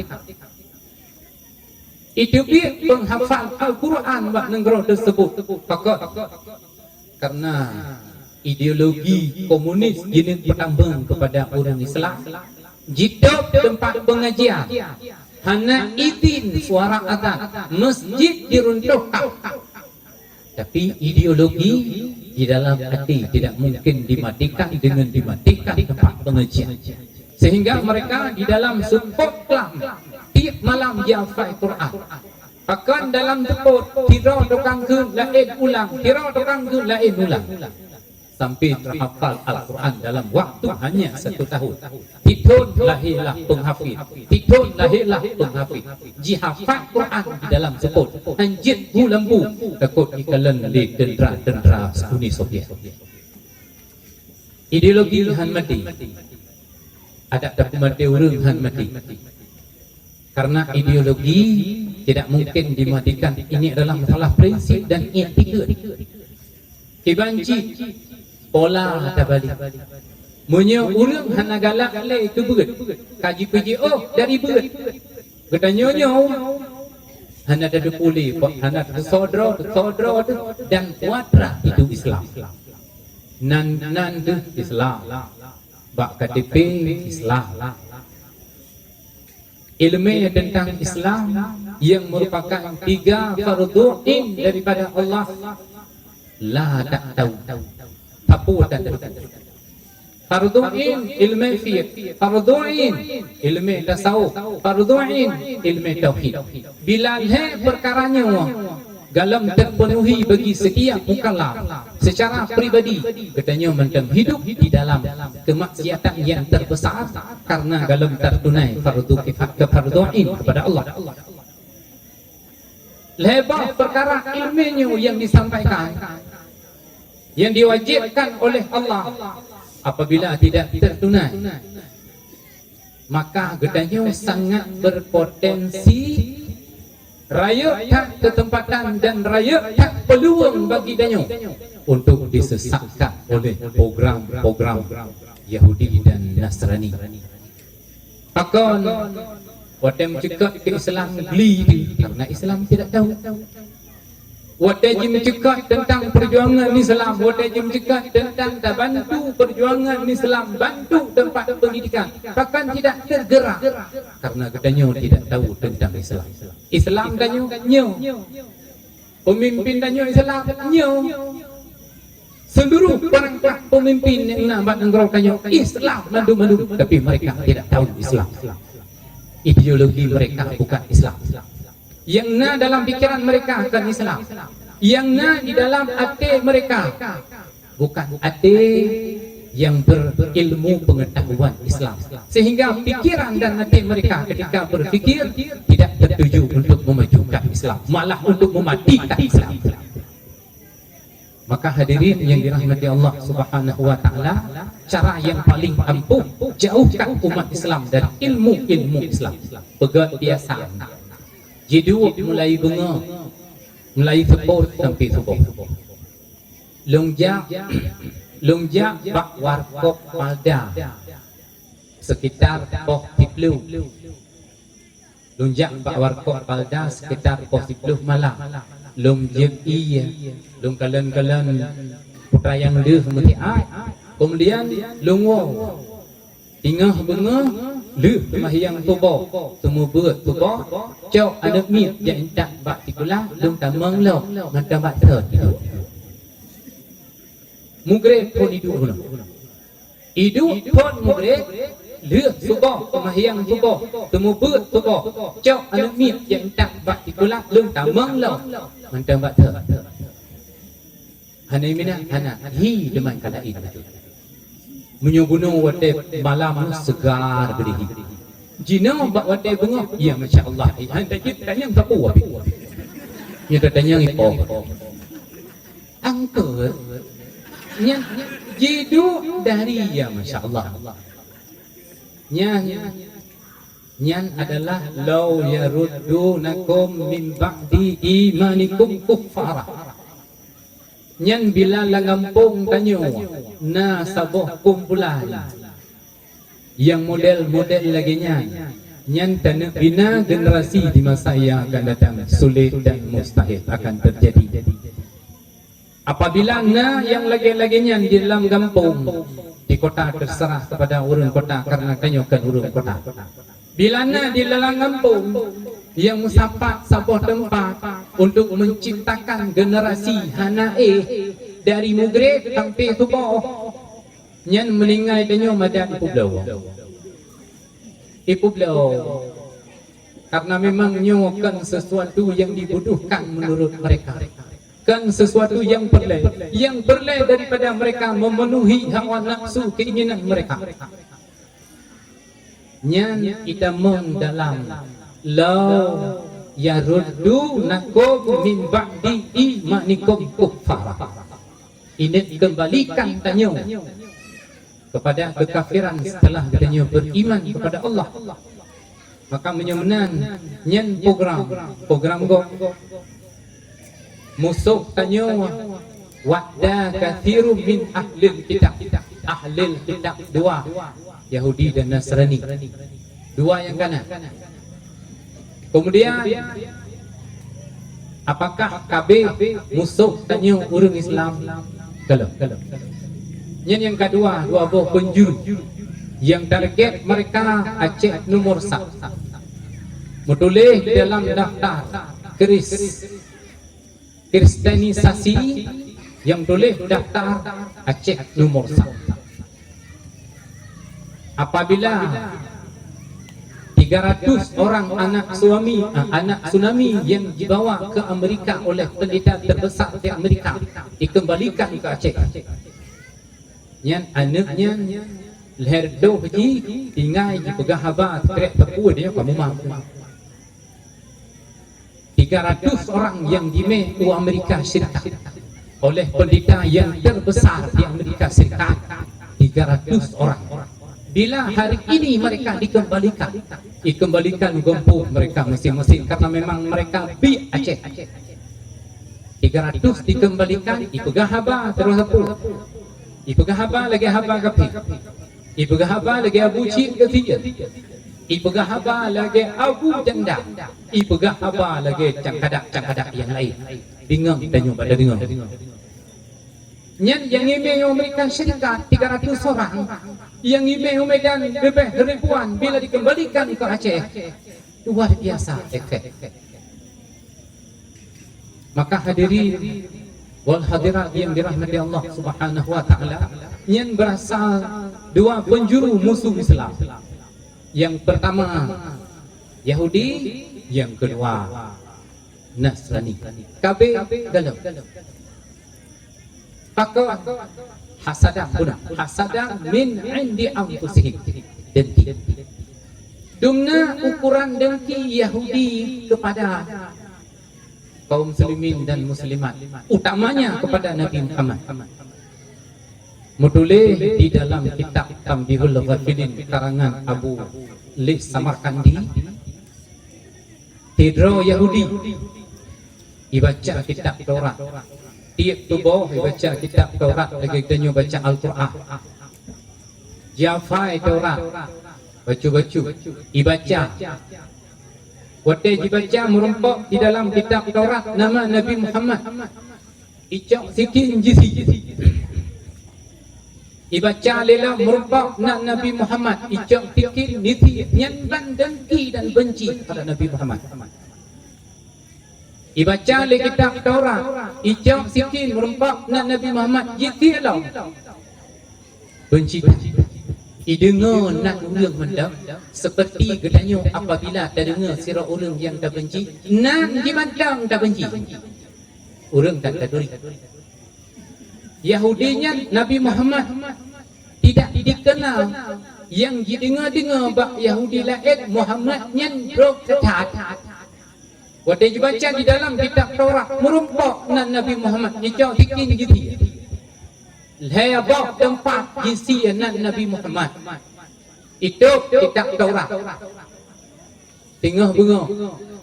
S2: Itu dia penghafal Al-Quran buat negara tersebut. Karena ideologi komunis ini bertambah kepada orang Islam. Jika tempat pengajian hanya izin suara azan, masjid diruntuhkan. Tapi ideologi di dalam hati tidak mungkin dimatikan dengan dimatikan tempat pengajian. Sehingga mereka di dalam support tiap malam dia hafal Quran. Bahkan dalam teput tira tukang ke lain ulang, tira tukang ke lain ulang. sampai terhafal Al-Quran dalam waktu hanya 1 tahun. Titun lahirlah penghafiz, titun lahirlah penghafiz. Jihafal Quran di dalam sebut anjit gu lembu takut ikalan le tentera Uni Soviet. Ideologi han mati. Ada tapi mati urang han mati. Karena ideologi tidak mungkin dimatikan. Ini adalah masalah prinsip dan etika. Kibanci pola ada balik. Munyo urang hana galak le itu beut. Kaji PJO dari beut. Katanya hana ada puli, hana sodro dan watra itu Islam. Nan tu Islam. Bak KTP Islam. Ilmu tentang Islam yang merupakan 3 fardhu ain daripada Allah la tak tahu. Apa tak tahu. Fardhu ain ilmu fiqh, fardhu ain ilmu tasawuf, fardhu ain ilmu tauhid. Bila perkaranya galam terpenuhi bagi setiap mukallaf secara pribadi, katanya macam hidup di dalam kemaksiatan yang terbesar karena galam tertunai fardu kifayah fardu ain kepada Allah. Lebar perkara ilmunya yang disampaikan, yang diwajibkan oleh Allah, apabila tidak tertunai, maka katanya sangat berpotensi raya tak ketempatan dan raya tak peluang bagi danyo untuk disesatkan oleh program-program Yahudi dan Nasrani. Takkan waktu mencegah ke Islam beli karena Islam tidak tahu. Waktu mencegah tentang perjuangan Islam, waktu mencegah tentang bantu perjuangan Islam, bantu tempat pendidikan, bahkan tidak tergerak karena katanya tidak tahu tentang Islam. Islam danyo nyo, pemimpin danyo Islam nyo, seluruh perangkat pemimpin yang nak negara danyo Islam madu, tapi mereka tidak tahu Islam. Ideologi mereka bukan Islam. Yang na dalam pikiran mereka akan Islam, yang na di dalam hati mereka bukan hati yang berilmu pengetahuan Islam, sehingga pikiran dan hati mereka ketika berfikir tidak tertuju untuk memajukan Islam, malah untuk mematikan Islam. Maka hadirin yang dirahmati Allah Subhanahu wa taala, cara yang paling ampuh jauhkan umat Islam dari ilmu Islam. Pegat biasa. Jidu mulai bunga, mulai sebut sampai subuh. Longjak bak warkop palda sekitar poh 10. Longjak bak warkop palda sekitar poh 10 malam. Longjak iya, long kalan putra yang dia seperti kemudian longo tingah bunga leh mahyang tubo semua berat tubo cau ada mit yang tak bak tikulah long tamang lo ngata bak ter hidup mugre pun hidup pun mugre leh tubo mahyang tubo semua berat tubo cau ada mit yang tak bak tikulah long tamang lo ngata bak ter hana mina hana hi deman kada itu menyubunuh wate malam segar berihi. Jina bak wate bunga, ya masya Allah. Hanya kita tanya tapu wapi. Ya tanya ipo. Angker, nya jidu dari ya masya Allah. Nyan adalah law yaruddunakum min ba'di imanikum kuffara. Nyan bila langampung tanyo na sabuh kumpulan yang model-model lagi nyan tanah bina generasi di masa yang akan datang sulit dan mustahil akan terjadi. Apabila na yang lagi-lagi nyan di dalam kampung di kota terserah kepada urang kota karena tanyo kan urang kota. Bila na di dalam kampung yang musapat sebuah tempat untuk menciptakan generasi hanae dari mugre sampai subuh nyan meninggal danyo madam ipu blau karena memang nyokan sesuatu yang dibutuhkan menurut mereka kan sesuatu yang berlai daripada mereka memenuhi hawa nafsu keinginan mereka. Nyan kita mendalam law yaruddunakum min ba'di imanikum kuffara. Ini kembalikan tanya kepada kekafiran setelah katanya beriman kepada Allah. Maka menyemenan nyen program go musuh tanya wadda kathiru min ahlil kitab dua Yahudi dan Nasrani, dua yang kanan. Kemudian apakah KB musuh tanya orang Islam? Kalau yang kedua, dua buah penjuru yang target mereka Aceh nomor 1. Menulis dalam daftar kristenisasi yang tulis daftar Aceh nomor 1. Apabila 300 orang anak tsunami yang dibawa ke Amerika oleh pendeta terbesar di Amerika dikembalikan ke Aceh. Yang anaknya leher doh ji tinggal di pegahaba trek tepu dia kamu mampu. 300 orang yang dimehu Amerika Syarikat oleh pendeta yang terbesar di Amerika Syarikat. 300 orang. Bila hari ini mereka dikembalikan gempur mereka masing-masing karena memang mereka bi Aceh. 300 dikembalikan ipegahaba terus apa? Ipegahaba lagi haba kapi. Ipegahaba lagi Abu Cik ketiga. Ipegahaba lagi Abu Janda. Ipegahaba lagi cangkadak yang lain. Bingung tanya pada dengar. Yang email Amerika Syarikat 300 orang, yang email Medan lebih ribuan bila dikembalikan ke Aceh. Luar biasa efek. Maka hadirin wal hadirat yang dirahmati Allah Subhanahu wa taala, yang berasal dua penjuru musuh Islam. Yang pertama Yahudi, yang kedua Nasrani. Kabeh galau. Maka hasadah min indi anfusihim, dengki. Dumna ukuran dengki Yahudi kepada kaum muslimin dan muslimat, utamanya kepada Nabi Muhammad. Menulis di dalam kitab Tambihul Ghafilin karangan Abu Lis Samarkandi, Tidro Yahudi dibaca kitab Taurat. Tiap tubuh baca kitab Taurat, lagi kita baca Al-Quran. Jafai Taurat, baca-baca, dibaca. Waktu dibaca merempak di dalam kitab Taurat nama Nabi Muhammad. Icak sikin jisi. Dibaca lela merempak nak Nabi Muhammad. Icak sikin nisi, nyanban dengki dan benci pada Nabi Muhammad. Dibaca oleh kitab Taurat, ijak sikin merempak nak Nabi Muhammad, jitilah benci. Idengar nak orang mendam seperti katanya apabila tak dengar sirah orang yang tak benci, nak dimandang tak benci, orang tak duri. Yahudinya Nabi Muhammad tidak dikenal, yang didengar-dengar bak Yahudi lain Muhammadnya bro ketat. Waktu dibaca di dalam kitab Taurat merempak nak Nabi Muhammad, ijak sikin gitu. Lehabak tempat isi nak Nabi Muhammad. Itu kitab Taurat. Tengah bengah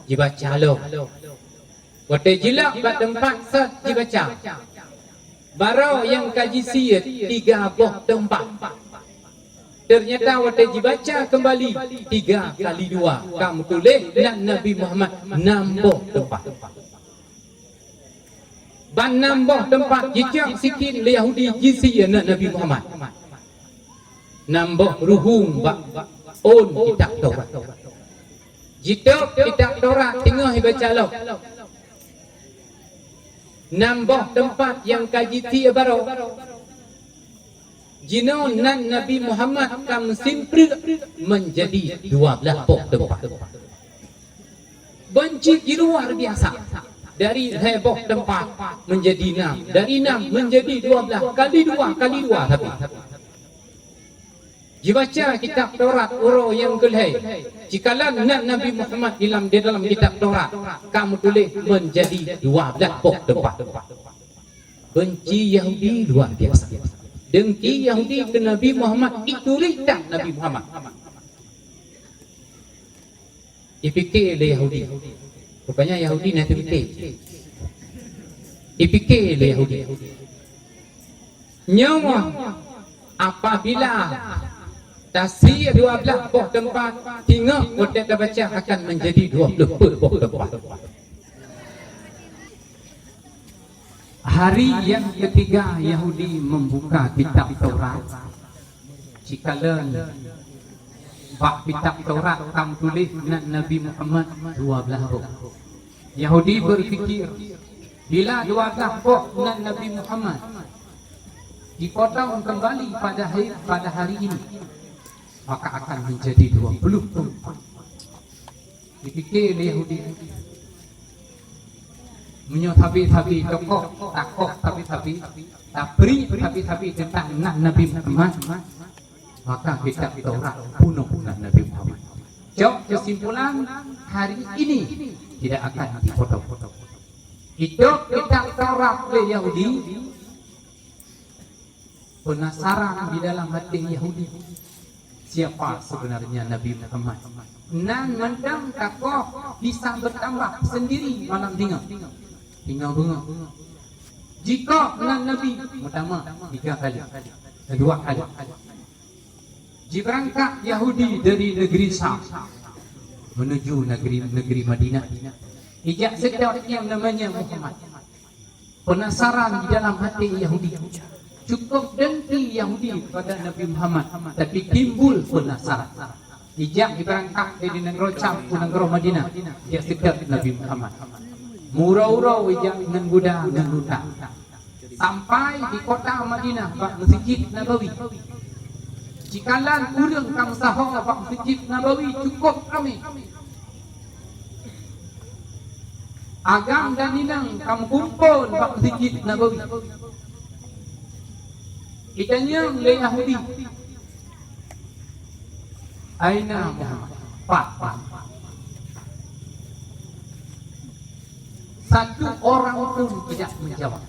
S2: dibaca lo. Waktu jilak bak tempat set dibaca. Baru yang kaji si 3 buah tempat. Ternyata waktu dibaca kembali 3 kali 2. Kamu tulis nak Nabi Muhammad 6 buah tempat. Ban 6 buah tempat jejak sikit Yahudi jisi nak Nabi Muhammad. 6 buah ruhum bak on kitab Taurat. Jituk kitab Taurat tengah baca lo. 6 buah tempat yang kaji ti baru. Jino nan Nabi Muhammad kam simpri menjadi 12 buah tempat. Benci di luar biasa. Dari heboh tempat menjadi 6, dari 6 menjadi 12, kali 2 tapi dibaca kitab Taurat urut yang kelai. Jikalau Nabi Muhammad di dalam kitab Taurat kamu tulis menjadi 12 pok tempat. Benci Yahudi luar biasa. Dengki Yahudi ke Nabi Muhammad itu tak Nabi Muhammad. Dipikir oleh Yahudi. Rupanya Yahudi nanti fikir. Dipikir oleh Yahudi. Nyawa apabila tasir 12 buah tempat, tinggal kita baca akan menjadi 20 buah tempat. Hari yang ketiga Yahudi membuka kitab Taurat. Jikalau bak kitab Taurat kamu tulis Nabi Muhammad 12 buah. Yahudi berfikir bila 12 buah Nabi Muhammad dipotong kembali pada hari ini, maka akan menjadi 20 tempat. Dipikir Yahudi. Menyo tapi tokoh takok tapi tentang Nabi Muhammad, maka kitab Taurat bunuh Nabi Muhammad. Jawab kesimpulan hari ini tidak akan dipotong. Hidup kitab Taurat oleh Yahudi, penasaran di dalam hati Yahudi siapa sebenarnya Nabi Muhammad. Nan mendang takoh bisa bertambah sendiri malam tinggal bunga. Jika Nabi pertama 3 kali, 2 kali. Berangkat Yahudi dari negeri Syam menuju negeri Madinah. Ijak sedap yang namanya Muhammad. Penasaran di dalam hati Yahudi. Cukup dengki Yahudi pada Nabi Muhammad, tapi timbul penasaran. Ijak berangkat dari negeri Syam ke negeri Madinah. Ijak sedap Nabi Muhammad. Murau-urau ijak dengan budak dan budak. Sampai di kota Madinah, bak Masjid Nabawi. Jikalau urang kamu sahong bak Masjid Nabawi cukup ramai. Agam dan inang kamu kumpul bak Masjid Nabawi. Ditanya oleh Yahudi, aina Muhammad? Pak. Satu orang pun tidak menjawab.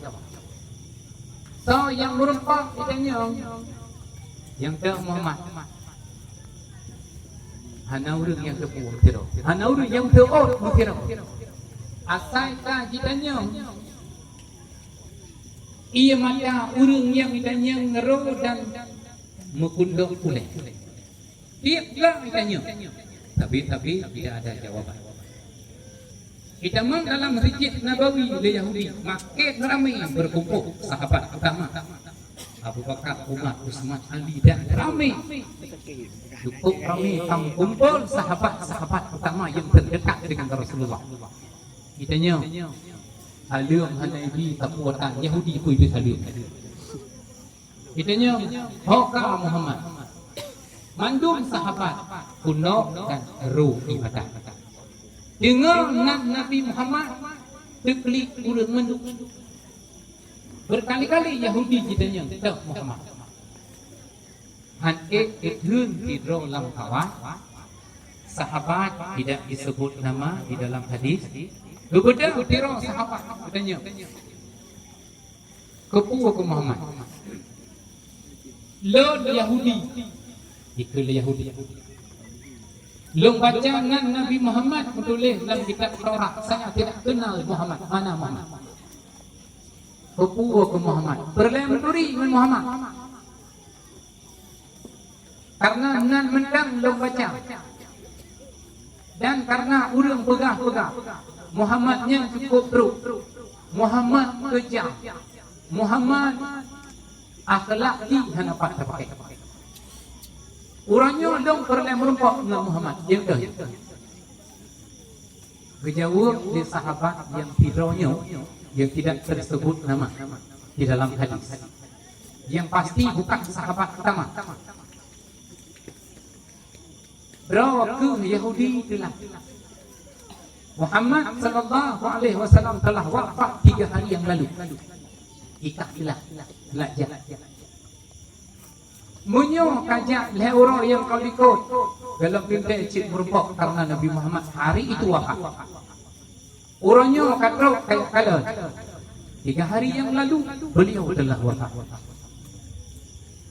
S2: So yang merempak ditanya, yang ke Muhammad. Hana urang yang ke puang tiro. Hana urang yang ke ot tiro. Asal ka ditanya. Ia mata urang yang ditanya ngero dan mekundok pulih. Tiaplah ditanya. Tapi tidak ada jawaban. Kita memang dalam Masjid Nabawi oleh Yahudi, makin ramai berkumpul sahabat pertama Abu Bakar, Umar, Utsman, Ali dan ramai. Cukup ramai kamu kumpul sahabat-sahabat pertama yang terdekat dengan Rasulullah. Kitanya alim hanabi tapuatan Yahudi ku itu alim. Kitanya hoka Muhammad. Mandum sahabat kuno dan ruh ibadah. Dengar Nabi Muhammad terpelik urang menduk. Berkali-kali Yahudi ditanya, "Tak Muhammad. Hankit itun tidro lam kawan. Sahabat tidak disebut nama di dalam hadis. Berbeda tidro sahabat bertanya. Kepu ke Muhammad. Lord Yahudi. Ikut Yahudi. Long baca Nabi Muhammad menulis dalam kitab Taurat, saya tidak kenal Muhammad. Mana Muhammad? Kepu ke Muhammad. Berlem duri dengan Muhammad. Karena nan mendang long baca. Dan karena urang pegah-pegah. Muhammadnya cukup teruk. Muhammad kejam. Muhammad akhlaki hana pakai. Urangnya dong pernah merempak dengan Muhammad. Yang dah. Kejawab di sahabat yang tidaknya, yang tidak tersebut nama di dalam hadis. Yang pasti bukan sahabat pertama. Bro ke Yahudi itulah. Muhammad sallallahu alaihi wasallam telah wafat 3 hari yang lalu. Ikaklah belajar. Munyo kajak le orang yang kau ikut dalam pintai cik merupak karena Nabi Muhammad hari itu wafat. Orangnya katrok kayak kalah. 3 hari yang lalu beliau telah wafat.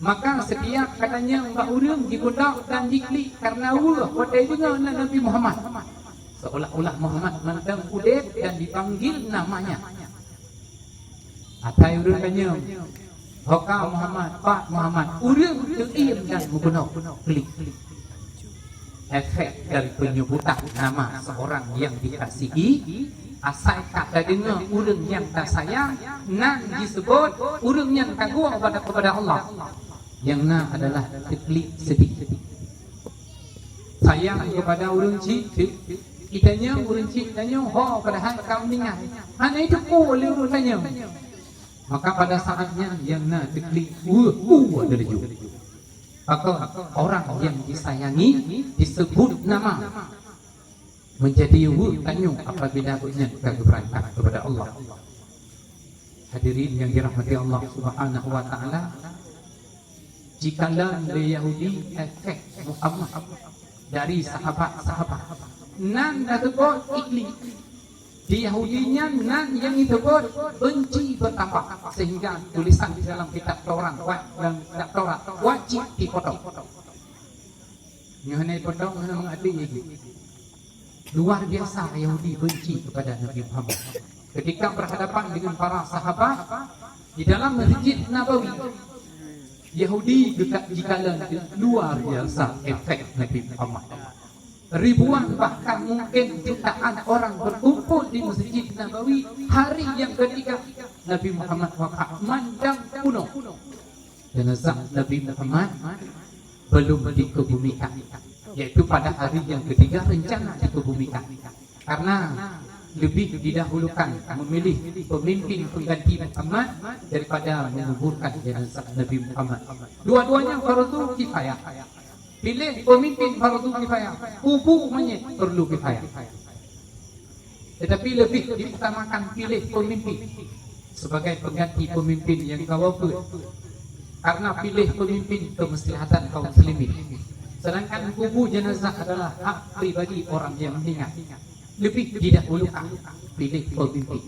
S2: Maka setiap katanya mbak urang digundak dan diklik karena Allah pada dengar Nabi Muhammad. Seolah-olah Muhammad mentang udep dan dipanggil namanya. Atai urang tanya, Hoka Muhammad, Pak Muhammad, urang diam dan menggunau klik. Efek dari penyebutan nama seorang yang dikasihi, asal kata dengar urang yang tak sayang, nan disebut urang yang kagum kepada Allah. Yang na adalah klik sedih. Sayang kepada urang cik, kitanya urang cik tanya, ho padahal kau ingat. Hanya itu boleh urang tanya. Maka pada saatnya yang na klik adalah juga. Maka orang yang disayangi disebut nama menjadi tanyu apabila punya keberangkat kepada Allah. Hadirin yang dirahmati Allah Subhanahu wa taala, jikalau Yahudi efek Muhammad dari sahabat-sahabat nan disebut ikli, di Yahudinya nan yang disebut benci bertambah sehingga tulisan di dalam kitab Taurat dan kitab Taurat wajib dipotong. Yang dipotong mengerti lagi. Luar biasa Yahudi benci kepada Nabi Muhammad. Ketika berhadapan dengan para sahabat di dalam Masjid Nabawi, Yahudi juga jikalau luar biasa efek Nabi Muhammad. Ribuan bahkan mungkin jutaan orang berkumpul di Masjid Nabawi hari yang ketiga Nabi Muhammad wafat, mandang kuno. Jenazah Nabi Muhammad belum dikebumikan, yaitu pada hari yang ketiga rencana dikebumikan. Karena lebih didahulukan memilih pemimpin pengganti Muhammad daripada menguburkan jenazah Nabi Muhammad. Dua-duanya fardu kifayah. Pilih pemimpin fardu kifayah, kubur mayit perlu kifayah. Tetapi lebih diutamakan pilih pemimpin sebagai pengganti pemimpin yang kawafir. Karena pilih pemimpin kemaslahatan kaum muslimin. Sedangkan kubur jenazah adalah hak pribadi orang yang meninggal. Lebih didahulukan pilih pemimpin.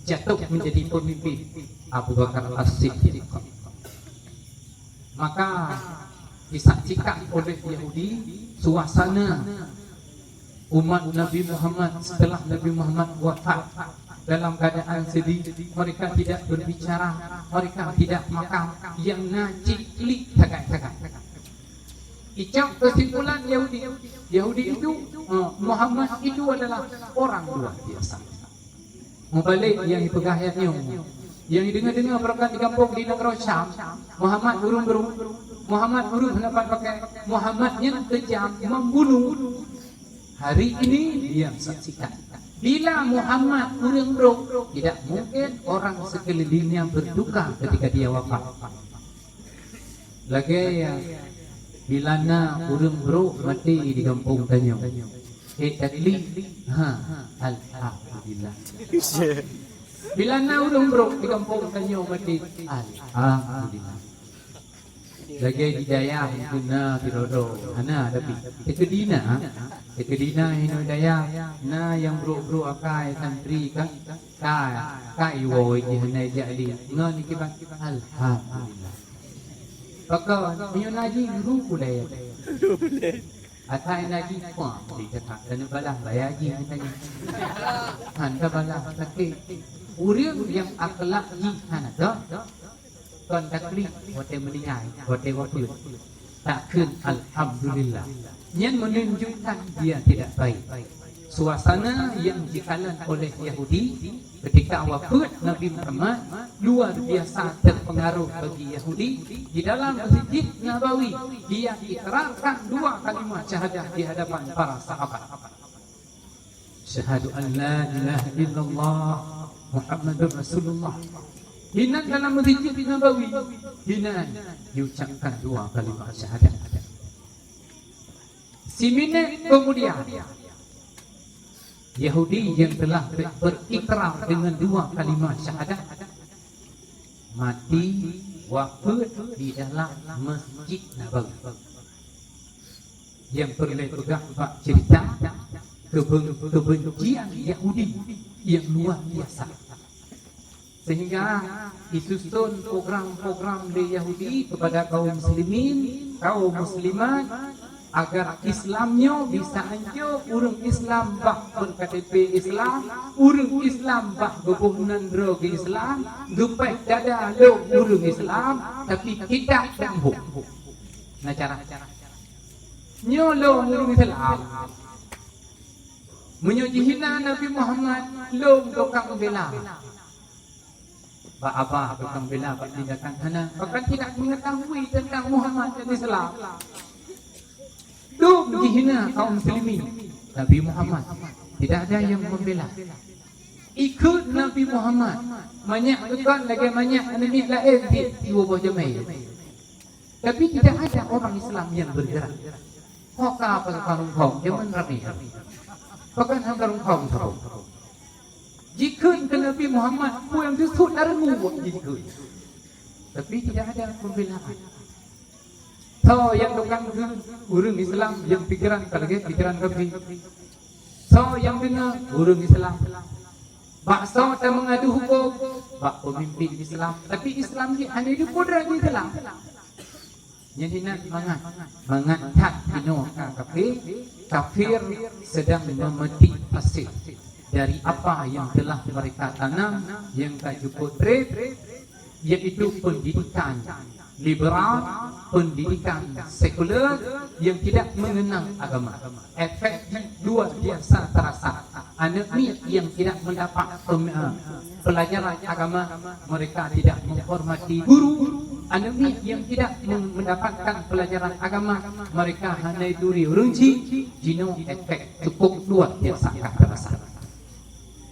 S2: Jatuh menjadi pemimpin Abu Bakar As-Siddiq. Maka disaksikan oleh Yahudi suasana umat Nabi Muhammad setelah Nabi Muhammad wafat dalam keadaan sedih. Mereka tidak berbicara, mereka tidak makan, yang najiklik tagak-tagak. Icap kesimpulan Yahudi itu Muhammad itu adalah orang luar biasa. Membalik yang dipegahnya yang didengar-dengar berkat di kampung di negara Syam, Muhammad burung-burung, Muhammad burung hendak pakai, Muhammad yang kejam membunuh. Hari ini dia saksikan. Bila Muhammad burung-burung, tidak mungkin orang sekelilingnya berduka ketika dia wafat. Lagi ya, bila na burung-burung mati di kampung Tanyo. Tadi, alhamdulillah. Bila na burung-burung di kampung Tanyo mati, alhamdulillah. Lagi di daya guna birodo ana tapi kedina hino daya na yang bro akai santri ka kai woi di hana jadi ngon kibat alhamdulillah. Maka minyo naji guru boleh atai naji kuah di kata dan balah bayaji tanya handa balah tapi urang yang akhlak jihan dah tuan takli hotel meninggal hotel wafat takkan alhamdulillah yang menunjukkan dia tidak baik. Suasana yang dikalan oleh Yahudi ketika wafat Nabi Muhammad luar biasa terpengaruh bagi Yahudi. Di dalam Masjid Nabawi dia ikrarkan 2 kalimat syahadah di hadapan para sahabat. Syahadu an la ilaha illallah Muhammadur Rasulullah. Hina dalam Masjid Nabawi, hina diucapkan 2 kalimat syahadat. 9 minit kemudian Yahudi yang telah berikrar dengan dua kalimat syahadat mati wafat di dalam Masjid Nabawi. Yang perlu pegang bab cerita kebencian Yahudi yang luar biasa, sehingga disusun program-program di Yahudi kepada kaum muslimin, kaum muslimat, agar Islamnya bisa hancur. Orang Islam bah berKTP Islam, orang Islam bah berhubungan drogi Islam, dupai dada lo orang Islam, tapi kita sambung. Nah cara nyolo orang Islam menyujihina Nabi Muhammad, lo dokang bela. Apa dokang bela tindakan hana, bahkan tidak mengetahui tentang Muhammad dan Islam. Itu menghina kaum muslimin. Nabi Muhammad tidak ada yang membela. Ikut Nabi Muhammad. Banyak tuan lagi banyak nabi lain di bawah jemaah. Tapi tidak ada orang Islam yang bergerak. Hoka apa karung kong zaman Nabi. Bahkan karung kong tahu. Jika ke Nabi Muhammad, ku yang disut darmu jika. Tapi tidak ada pembelaan. So yang dokang orang Islam yang pikiran kalage pikiran kafir. So yang dengar orang Islam. Bakso tak mengadu hukum, bak pemimpin Islam. Tapi Islam ni hanya di kodrat Islam. Jadi nak mangat tak bino kafir sedang memetik hasil dari apa yang telah mereka tanam yang tak cukup iaitu pendidikan liberal, pendidikan sekular yang tidak mengenal agama. Efek luar biasa terasa. Anak ni yang tidak mendapat pelajaran agama, mereka tidak menghormati guru. Anak ni yang tidak mendapatkan pelajaran agama, mereka hanya duri runci. Jino efek cukup luar biasa terasa.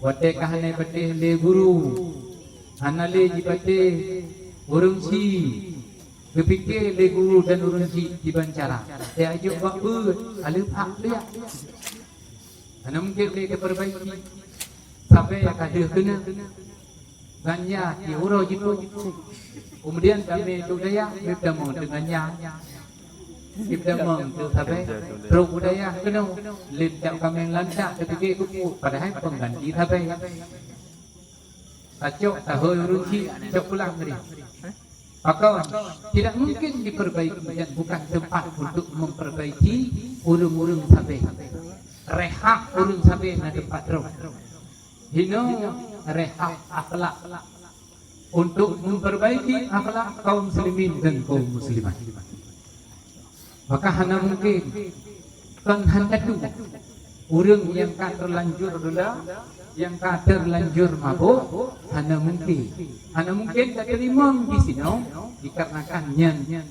S2: Wate kahane pate le guru, hanale jipate urungsi. Berfikir le guru dan urunci dibancara. Dia ajuk buat ber, ala pak dia. Ana mungkin dia perbaiki. Sampai kada kena ganja di uro jitu. Kemudian kami budaya bertemu dengannya. Bertemu tu sampai pro budaya kena letak kami lancar berfikir kuku padahal pengganti sampai. Acok tahu urunci cok pulang dia. Maka tidak mungkin diperbaiki dan bukan tempat untuk memperbaiki urung-urung sampai. Rehak urung sampai na tempat roh. Hino rehak akhlak untuk memperbaiki akhlak kaum muslimin dan kaum muslimat. Maka hanya mungkin kan handatu urung yang tak terlanjur dulu, yang tak terlanjur mabuk, hanya mungkin tak terima di sini dikarenakan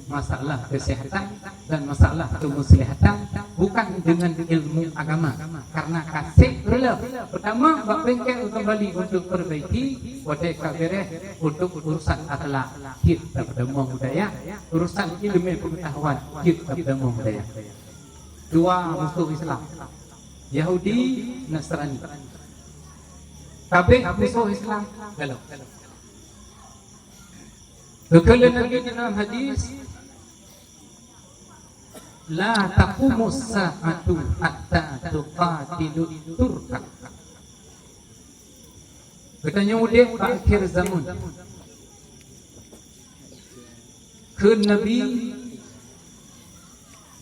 S2: masalah kesehatan dan masalah kemuslihatan bukan dengan ilmu agama. Karena kasih rela pertama bak bengkel kembali untuk perbaiki wadai kabireh untuk urusan akhlak kita berdemo budaya, urusan ilmu pengetahuan kita berdemo budaya. Dua musuh Islam, Yahudi, Nasrani. Kabeh musuh Islam galau. Berkala Nabi dalam hadis, la taqumus sa'atu hatta tuqatilu turka. Katanya udah akhir zaman. Ke Nabi,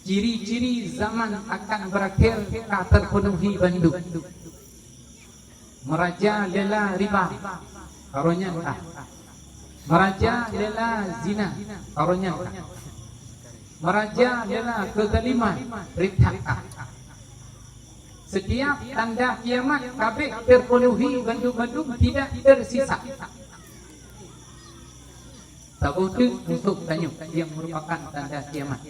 S2: ciri-ciri zaman akan berakhir tak terpenuhi bandung. Meraja lela riba, karunya entah. Meraja lela zina, karunya entah. Meraja lela kezaliman, rithaka. Setiap tanda kiamat kabeh terpenuhi bandung-bandung tidak tersisa. Tabutu untuk tanyuk yang merupakan tanda kiamat.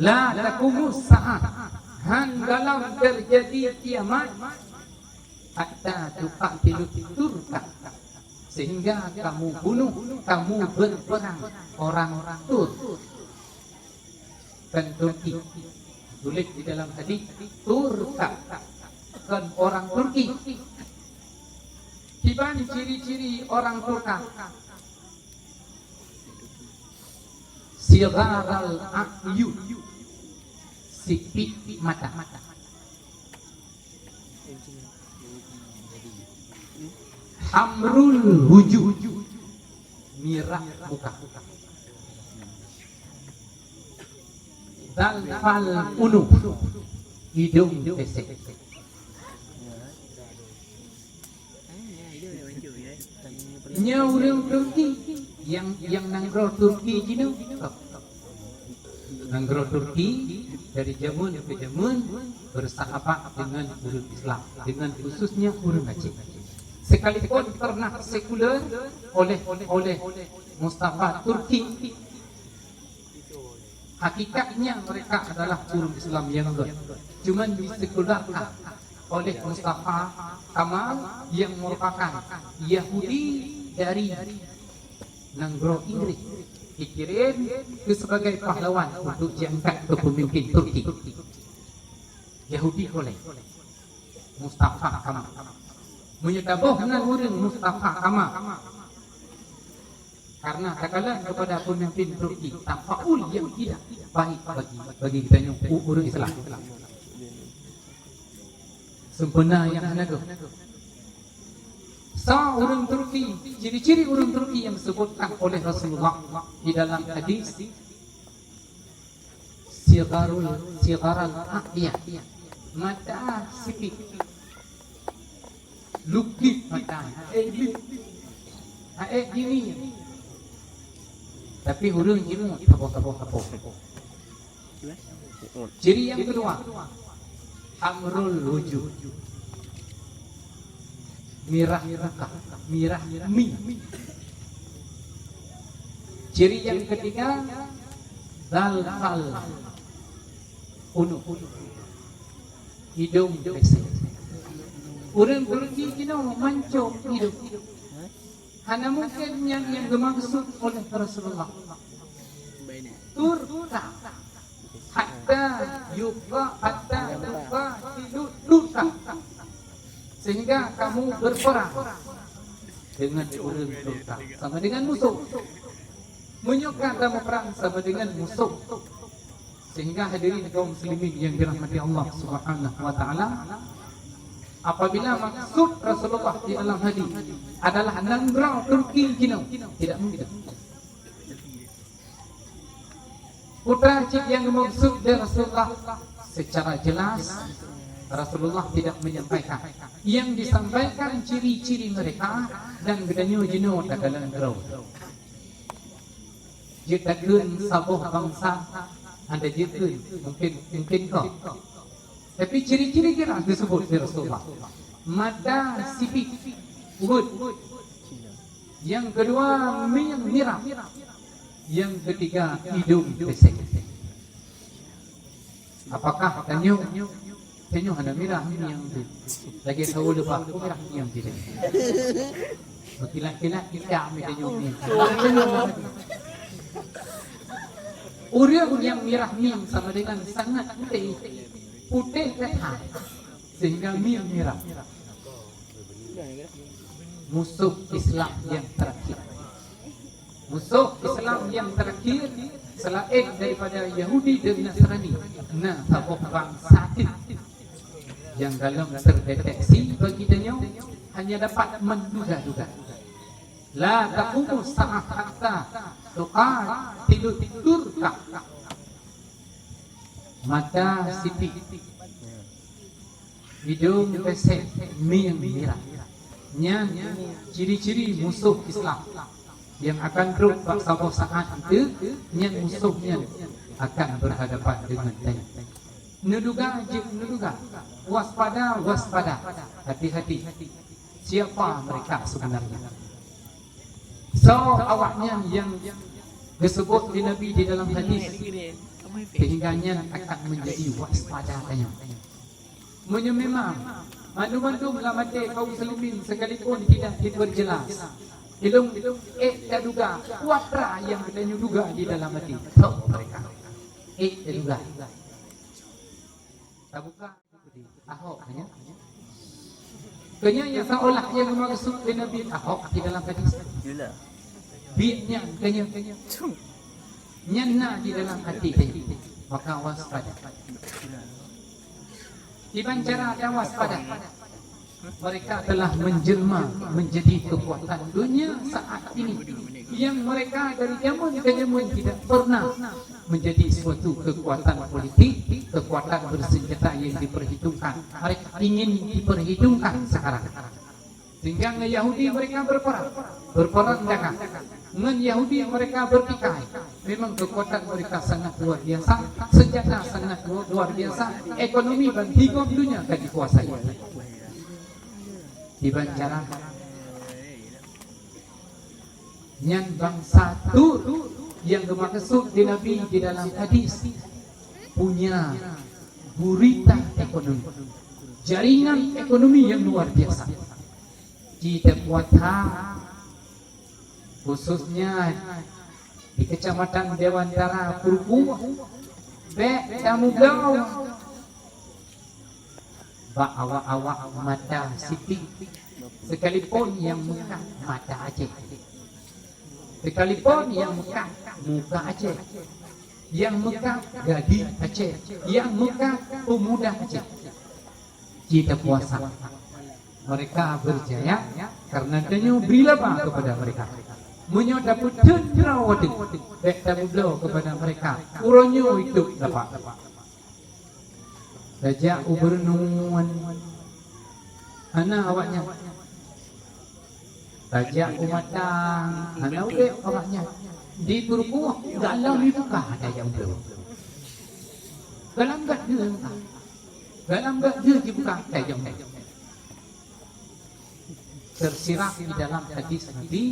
S2: La taqumus sa'ah, handalam terjadi kiamat hatta tuqatilu turka, sehingga kamu bunuh, kamu berperang orang Tur dan Turki. Tulis di dalam hadis Turka, bukan orang Turki. Tiban ciri-ciri orang Turka. Sigharal a'yun, sipit mata. Hamrul wujuh, merah muka. Dalfal unu, hidung pesek. Nya orang Turki yang nanggro Turki jino. Nanggro Turki dari zaman ke zaman bersahabat dengan orang Islam, dengan khususnya orang Aceh. Sekalipun pernah sekuler oleh Mustafa Turki, hakikatnya mereka adalah orang Islam yang good. Cuman disekularkan oleh Mustafa Kamal yang merupakan Yahudi dari Nanggro Inggris, dikirim ke sebagai pahlawan untuk diangkat ke pemimpin Turki. Yahudi oleh Mustafa Kamal menyetabuh dengan orang Mustafa Kamal karena takalan kepada pemimpin Turki tafaul yang tidak baik bagi kita orang Islam. Sempena yang menaga. Orang Turki, ciri-ciri orang Turki yang disebutkan oleh Rasulullah di dalam hadis, sigharal aqyah, mata sipit, lukit mata, gini. Tapi orang jimu tapo. Ciri yang kedua, hamrul wujuh, merah mi. Ciri yang ketiga, dalfal unu, hidung pesek. Orang Turki kena mancung hidup. Hanya mungkin yang dimaksud oleh Rasulullah. Turka hatta yuqa turka, sehingga kamu berperang dengan orang Turka sama dengan musuh. Menyuka kamu perang sama dengan musuh. Sehingga hadirin kaum muslimin yang dirahmati Allah Subhanahu wa taala, apabila maksud Rasulullah di dalam hadis adalah nanggro Turki kino, tidak mungkin. Putra cik yang maksud dari Rasulullah secara jelas Rasulullah tidak menyampaikan. Yang disampaikan ciri-ciri mereka dan gedanyo jino dakalan gerau. Jika kun sabuh bangsa anda jikun mungkin kau. Tapi ciri-ciri kira disebut di Rasulullah. Mata sipit, wood. Yang kedua merah. Yang ketiga hidung pesek. Apakah tanyo hanya merah yang tu? Lagi tahu lepas aku merah yang tidak. Berkilat-kilat kita ambil tanyo ni. Orang yang merah mim sama dengan sangat putih kata sehingga mim merah. Musuh Islam yang terakhir. Musuh Islam yang terakhir selain daripada Yahudi dan Nasrani, tabuh bangsa yang dalam terdeteksi bagi dunia hanya dapat menduga-duga. La taqumu sa'ah hatta tuqatilu turka. Mata sipit, hidung pesek, mim merah. Yang ciri-ciri musuh Islam yang akan teruk suatu saat itu, yang musuhnya akan berhadapan dengan dia. Neduga, waspada, hati-hati. Siapa mereka sebenarnya? So awaknya yang disebut di Nabi di dalam hadis, sehingganya akan menjadi waspada tanya. Memang maklum mati kaum muslimin sekalipun tidak diperjelas. Ilung daduga watra yang kita duga di dalam hati. Tahu mereka. Daduga. Tak buka Ahok hanya Kenya yang seolah yang maksud Nabi Ahok di dalam hadis. Biatnya kenya nyana di dalam hati maka waspada. Iban cara ada waspada. Mereka telah menjelma menjadi kekuatan dunia saat ini yang mereka dari zaman ke zaman tidak pernah menjadi suatu kekuatan politik, kekuatan bersenjata yang diperhitungkan. Mereka ingin diperhitungkan sekarang. Sehingga dengan Yahudi mereka berperang dagang. Dengan Yahudi mereka bertikai. Memang kekuatan mereka sangat luar biasa, senjata sangat luar biasa, ekonomi dan hidup dunia akan dikuasai. Dibancaran yang bangsa itu yang bermaksud di Nabi di dalam hadis punya gurita ekonomi, jaringan ekonomi yang luar biasa. Kita buat khususnya di Kecamatan Dewantara Purku, Damugau, awak-awak mata Siti, sekalipun yang Mekah mata Aceh, sekalipun yang Mekah muka Aceh, yang Mekah gadis Aceh, yang Mekah pemuda Aceh. Kita puasa, mereka berjaya karena adanya brilaba kepada mereka. Menyo dapat cenderawati, dapat blow kepada mereka. Uronyo itu dapat. Raja Ubernun ana awaknya. Raja Umatang ana udah awaknya. Di Turku dalam itu kah ada yang blow. Dalam gak dia. Dalam gak dia dibuka ada yang tersirat di dalam hadis Nabi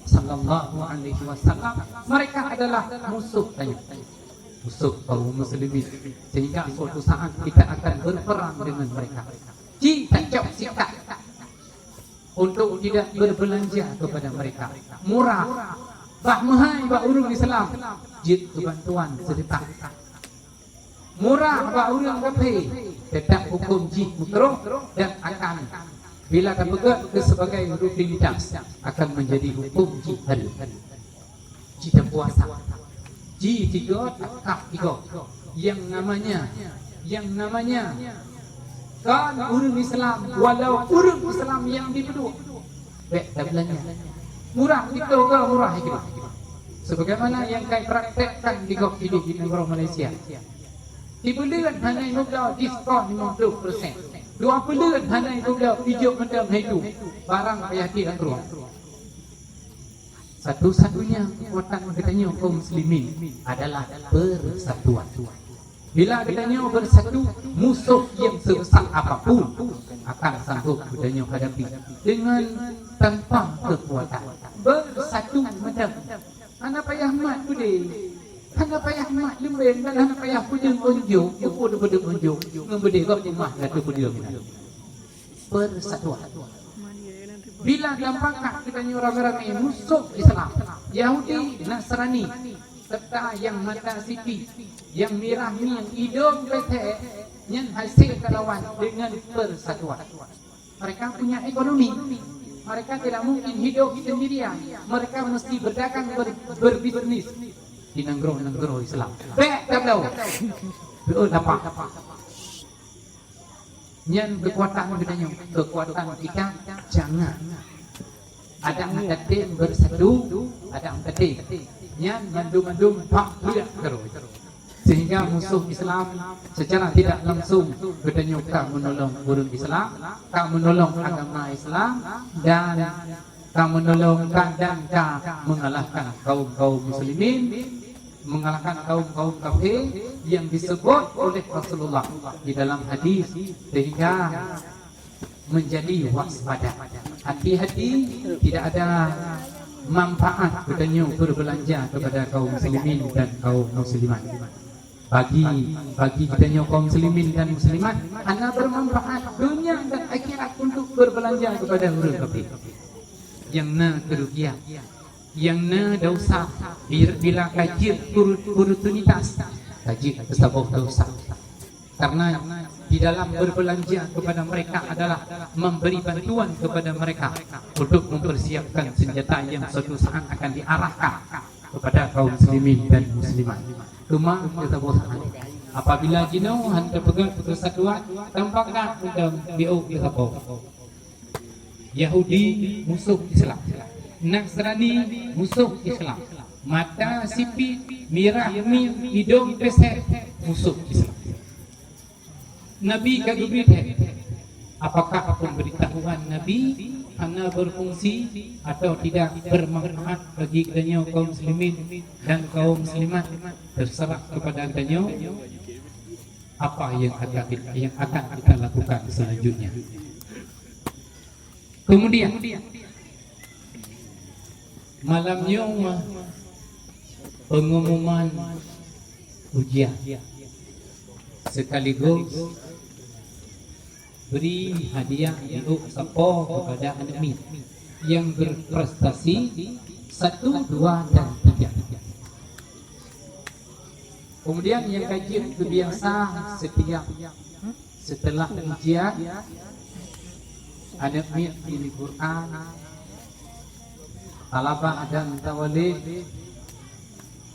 S2: sallallahu alaihi wasallam, mereka adalah musuh kaum muslimin, sehingga suatu saat kita akan berperang dengan mereka. Kita cok sikap untuk tidak berbelanja kepada mereka, murah bahmahai ba urang Islam jid bantuan sedekah, murah ba urang kafe tetap hukum jid makruh dan akan bila dapat ke sebagai rutinitas akan menjadi hukum jihad. Kita puasa. Tiga yang namanya kan urang Islam, walau urang Islam yang dibedua. Baik tabelanya. Murah itu ke murah itu. Sebagaimana yang kai praktekkan di negara Malaysia. Di bulan hanya mudah diskon 50%. 2 bulan hanya itu dah hijau mendam hidup barang payah tidak keluar. Satu-satunya kekuatan katanya kaum muslimin adalah persatuan. Bila katanya bersatu, musuh yang sebesar apapun akan sanggup katanya hadapi dengan tanpa kekuatan. Bersatu macam anak payah mat tu deh. Hanya payah mak lembeng dan hanya payah pudeng unjuk, udah pudeng unjuk, ngembede kau rumah gatu pudeng. Persatuan. Bila gampangkah kita nyuram-ramai musuh Islam, Yahudi, Nasrani, serta yang mata siti, yang mirahmi, yang hidung pete, yang hasil kelawan dengan persatuan. Mereka punya ekonomi. Mereka tidak mungkin hidup sendirian. Mereka mesti berdagang, berbisnis. Di negara Islam. Baik tablau. Dapat. Yang kekuatan kita jangan. Ada angkatin bersatu, ada angkatin. Yang mandum pak tidak terus. Sehingga musuh Islam secara tidak langsung katanya kau menolong orang Islam, kau menolong agama Islam dan kau menolong dan kau mengalahkan kaum muslimin, mengalahkan kaum kafir yang disebut oleh Rasulullah di dalam hadis, sehingga menjadi waspada. Hati-hati, tidak ada manfaat katanya berbelanja kepada kaum muslimin dan kaum muslimat. Bagi katanya kaum muslimin dan muslimat hanya bermanfaat dunia dan akhirat untuk berbelanja kepada orang kafir. Yang kerugian, yang dosa bila kaji rutinitas kaji tersebut dosa, karena di dalam berbelanja kepada mereka adalah memberi bantuan kepada mereka untuk mempersiapkan senjata yang suatu saat akan diarahkan kepada kaum muslimin dan muslimat. Cuma kita bosan. Apabila jenuh hendak pegang persatuan, tampakkan dalam BO kita apa? Yahudi musuh Islam, Nasrani musuh Islam, mata sipit, merah, hidung pesek musuh Islam. Nabi kagak beritahu. Apakah pemberitahuan Nabi hanya berfungsi atau tidak bermanfaat bagi kedanya kaum muslimin dan kaum muslimat? Terserah kepada kedanya apa yang akan kita lakukan selanjutnya. Kemudian malamnya pengumuman ujian sekaligus beri hadiah untuk support kepada anak yang berprestasi 1, 2 dan 3. Kemudian yang kajian itu biasa setiap setelah ujian anak diliburkan, talabah dan tawalid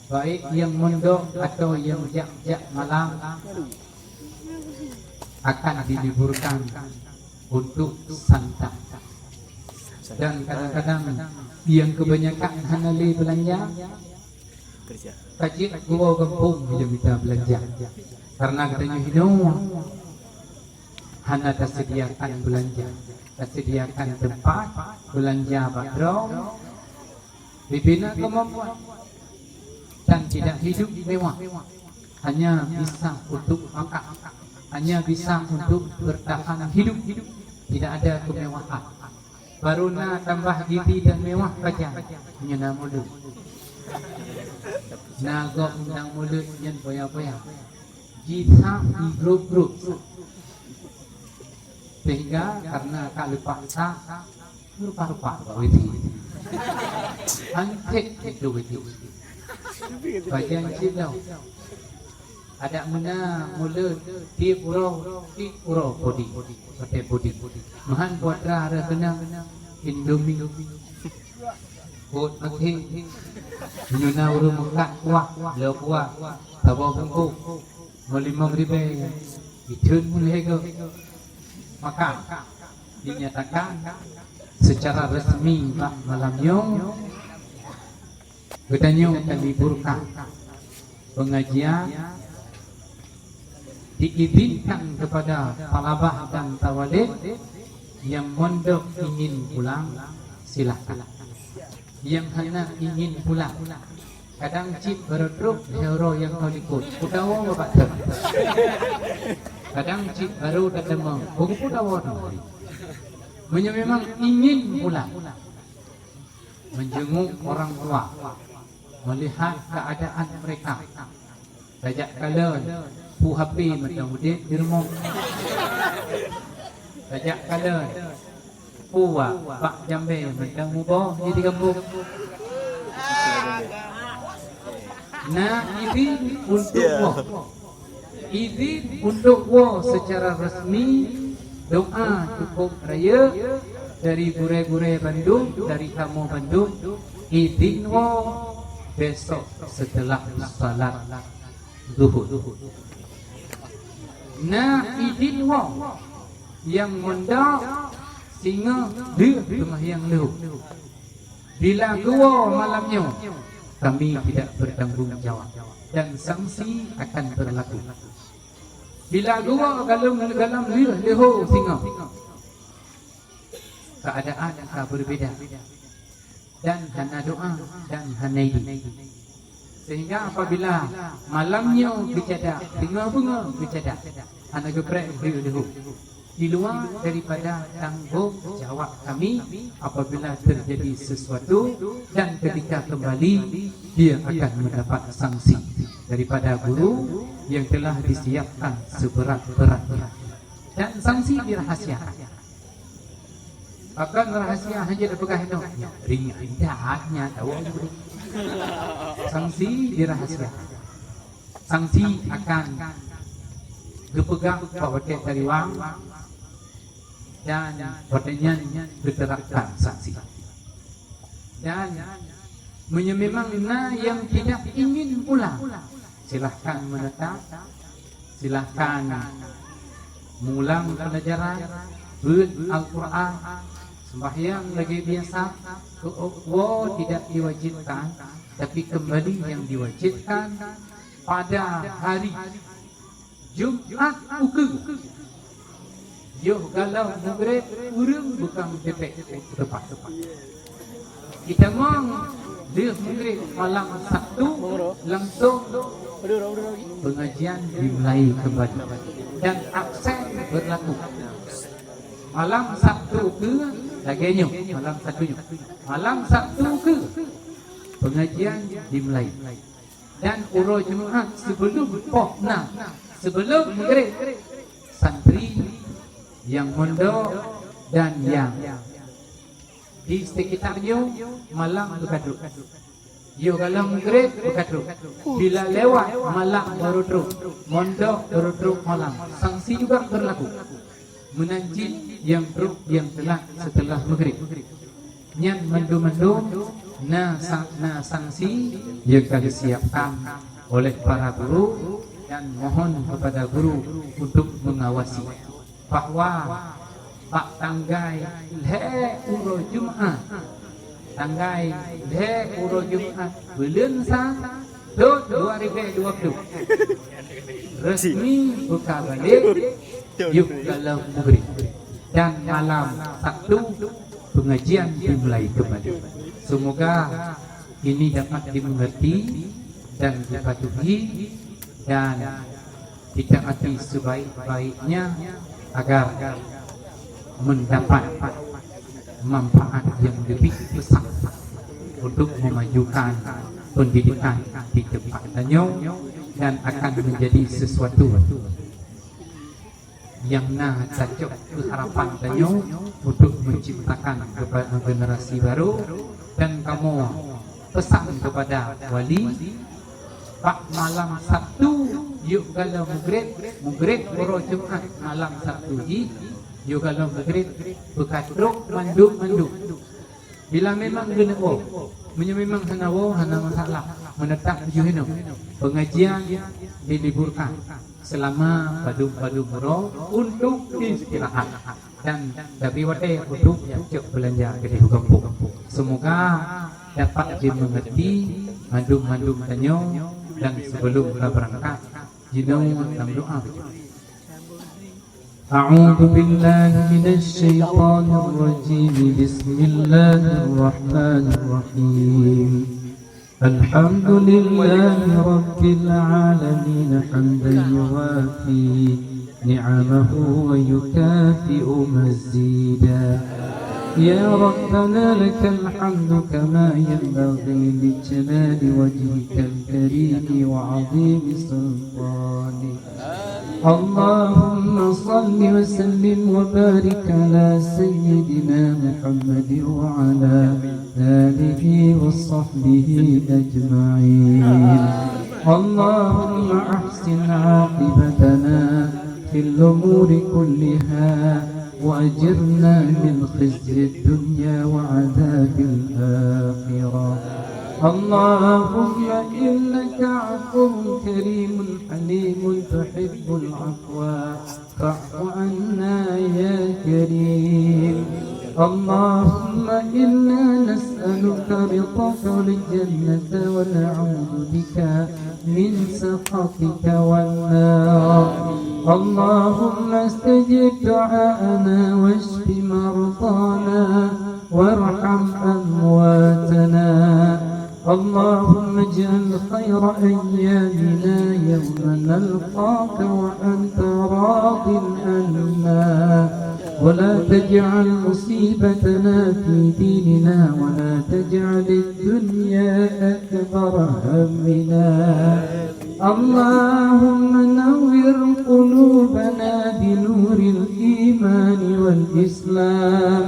S2: baik yang mondok atau yang jak malam akan diliburkan untuk santai. Dan kadang-kadang yang kebanyakan hanali belanja kaji gua kampung yang kita belanja karena katanya hidup hana tersediakan belanja, tersediakan tempat belanja background dibina kemampuan dan tidak hidup mewah, hanya bisa untuk makan, hanya bisa untuk bertahan hidup, tidak ada kemewahan. Baru nak tambah gigi dan mewah saja, nyana mulut, nagok undang mulut yang boya-boya, jita di grup-grup, sehingga karena kalau paksa rupa-rupa begitu, antek itu begitu. Bagian cipta ada mana mulut di pura bodi pakai bodi mahan putra ada kena indomie buat mati nyuna urung makan kuah lo kuah tabau bungku melimam ribe itun mulai ke makan dinyatakan secara resmi malamnya katanya akan liburkan pengajian, diizinkan kepada talabah dan tawalid yang mondok ingin pulang silakan, yang hanya ingin pulang kadang cip berdruk hero yang kau ikut pudawa bapak ter kadang cip baru datang buku pudawa memang ingin pulang menjenguk orang tua, melihat keadaan mereka. Sejak kala puhapi macam udik di rumah. Sejak kala puwa pak jambe macam mubah di kampung. Nah, izin untuk wah. Izin untuk wah secara resmi, doa cukup raya dari gure-gure Bandung, dari kamu Bandung, izin wah besok setelah salat zuhur. Nah, izin wah yang mendak singa dia sembahyang lahu. Bila gua malamnya kami tidak bertanggung jawab dan sanksi akan berlaku. Bila gua galam lahu singa keadaan akan berbeza. Dan hana doa dan hana ini. Sehingga apabila malamnya bercadar, bunga-bunga bercadar, hana geprek dulu di luar daripada tanggung jawab kami apabila terjadi sesuatu dan ketika kembali dia akan mendapat sanksi daripada guru yang telah disiapkan seberat-beratnya dan sanksi dirahasiakan. Akan rahasia hanya dipegang itu ringan tidaknya tahu sanksi dirahasiakan. Sanksi akan Gepegang pawatek tariwang dan padanya diterapkan sanksi. Dan memang yang tidak ingin pulang, silahkan menetap, silahkan mengulang pelajaran Al-Quran, sembahyang lagi biasa. Tidak diwajibkan, tapi kembali yang diwajibkan pada hari Jumat uke. Yo kalau maghrib urang bukan tepek tepat. Kita mau dia maghrib malam Sabtu langsung pengajian dimulai kembali dan aksen berlaku. Malam Sabtu ke laganya malam Sabtu. Malam Sabtu ke pengajian dimulai. Dan urus Jumaat sebelum pokna, sebelum maghrib, santri yang mondok dan yang di sekitarnya malam berkaduk. Yo kalau maghrib berkaduk. Bila lewat malam baru teruk, mondok baru teruk malam. Sanksi juga berlaku. Menanjit yang teruk yang telah setelah maghrib. Yang mendung-mendung na sanksi yang telah disiapkan oleh para guru, dan mohon kepada guru untuk mengawasi bahawa pak tanggai le uro Jumaat, tanggai le uro Jumaat bulan sang 2020 resmi buka balik yuk dalam maghrib, dan malam Sabtu pengajian dimulai kembali. Semoga ini dapat dimengerti dan dipatuhi dan ditaati sebaik-baiknya agar mendapat manfaat yang lebih besar untuk memajukan pendidikan di tempat Tanjung, dan akan menjadi sesuatu yang cocok harapan Tanjung untuk menciptakan generasi baru. Dan kamu pesan kepada wali, pak malam Sabtu yuk kalau maghrib baru Jumaat malam Sabtu yuk kalau maghrib bekadruk manduk. Bila memang genewo, memang hana masalah menetap di hidup, pengajian diliburkan selama padu baru untuk istirahat, dan dari wate untuk cek belanja ke kampung. Semoga dapat dimengerti mandum Tanjung. Dan sebelum kita berangkat, jinau dalam doa. A'udzu billahi minasy syaithanir rajim. Bismillahirrahmanirrahim. Alhamdulillahi rabbil alamin hamdan yuwafi ni'amahu wa yukafi'u mazida. يا ربنا لك الحمد كما ينبغي لجلال وجهك الكريم وعظيم سلطانك. اللهم صل وسلم وبارك على سيدنا محمد وعلى آله وصحبه أجمعين. اللهم أحسن عاقبتنا في الأمور كلها وأجرنا من خزي الدنيا وعذاب الآخرة. اللهم إنك عفو كريم حليم تحب العفو فاعف عنا يا كريم. اللهم إنا نسألك رضاك والجنة ونعوذ بك من سخطك والنار. اللهم استجب دعاءنا واشف مرضانا وارحم أمواتنا. اللهم اجعل خير أيامنا يوم نلقاك وأنت راض عنا، ولا تجعل مصيبتنا في ديننا، ولا تجعل الدنيا أكبر همنا. اللهم نور قلوبنا بنور الإيمان والإسلام.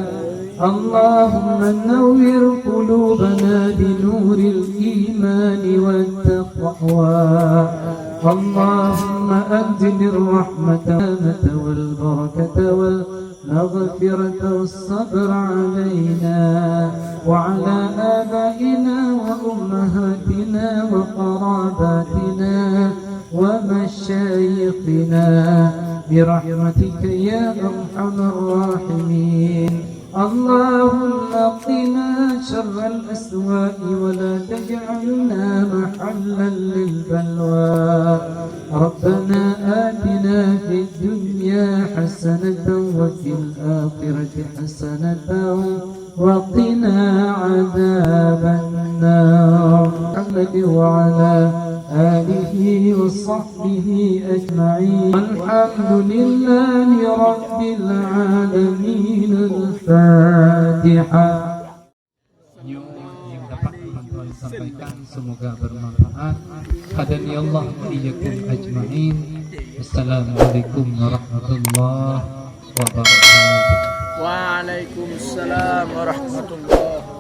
S2: اللهم نور قلوبنا بنور الإيمان والتقوى.
S3: اللهم أنزل الرحمة والبركة والمغفرة والصبر علينا وعلى آبائنا وأمهاتنا وقراباتنا ومشايخنا برحمتك يا أرحم الراحمين. اللهم قنا شر الأسواء ولا تجعلنا محلا للبلوى. ربنا آتنا في الدنيا حسنة وفي الآخرة حسنة وقنا عذاب النار. محمد وعلى آله وصحبه أجمعين. الحمد لله رب العالمين. الفاتحة.
S2: Yang dapat teman-teman sampaikan semoga bermanfaat. Hadani Allah wa iyyakum ajmain. Assalamualaikum warahmatullahi wabarakatuh.
S4: Waalaikumsalam warahmatullahi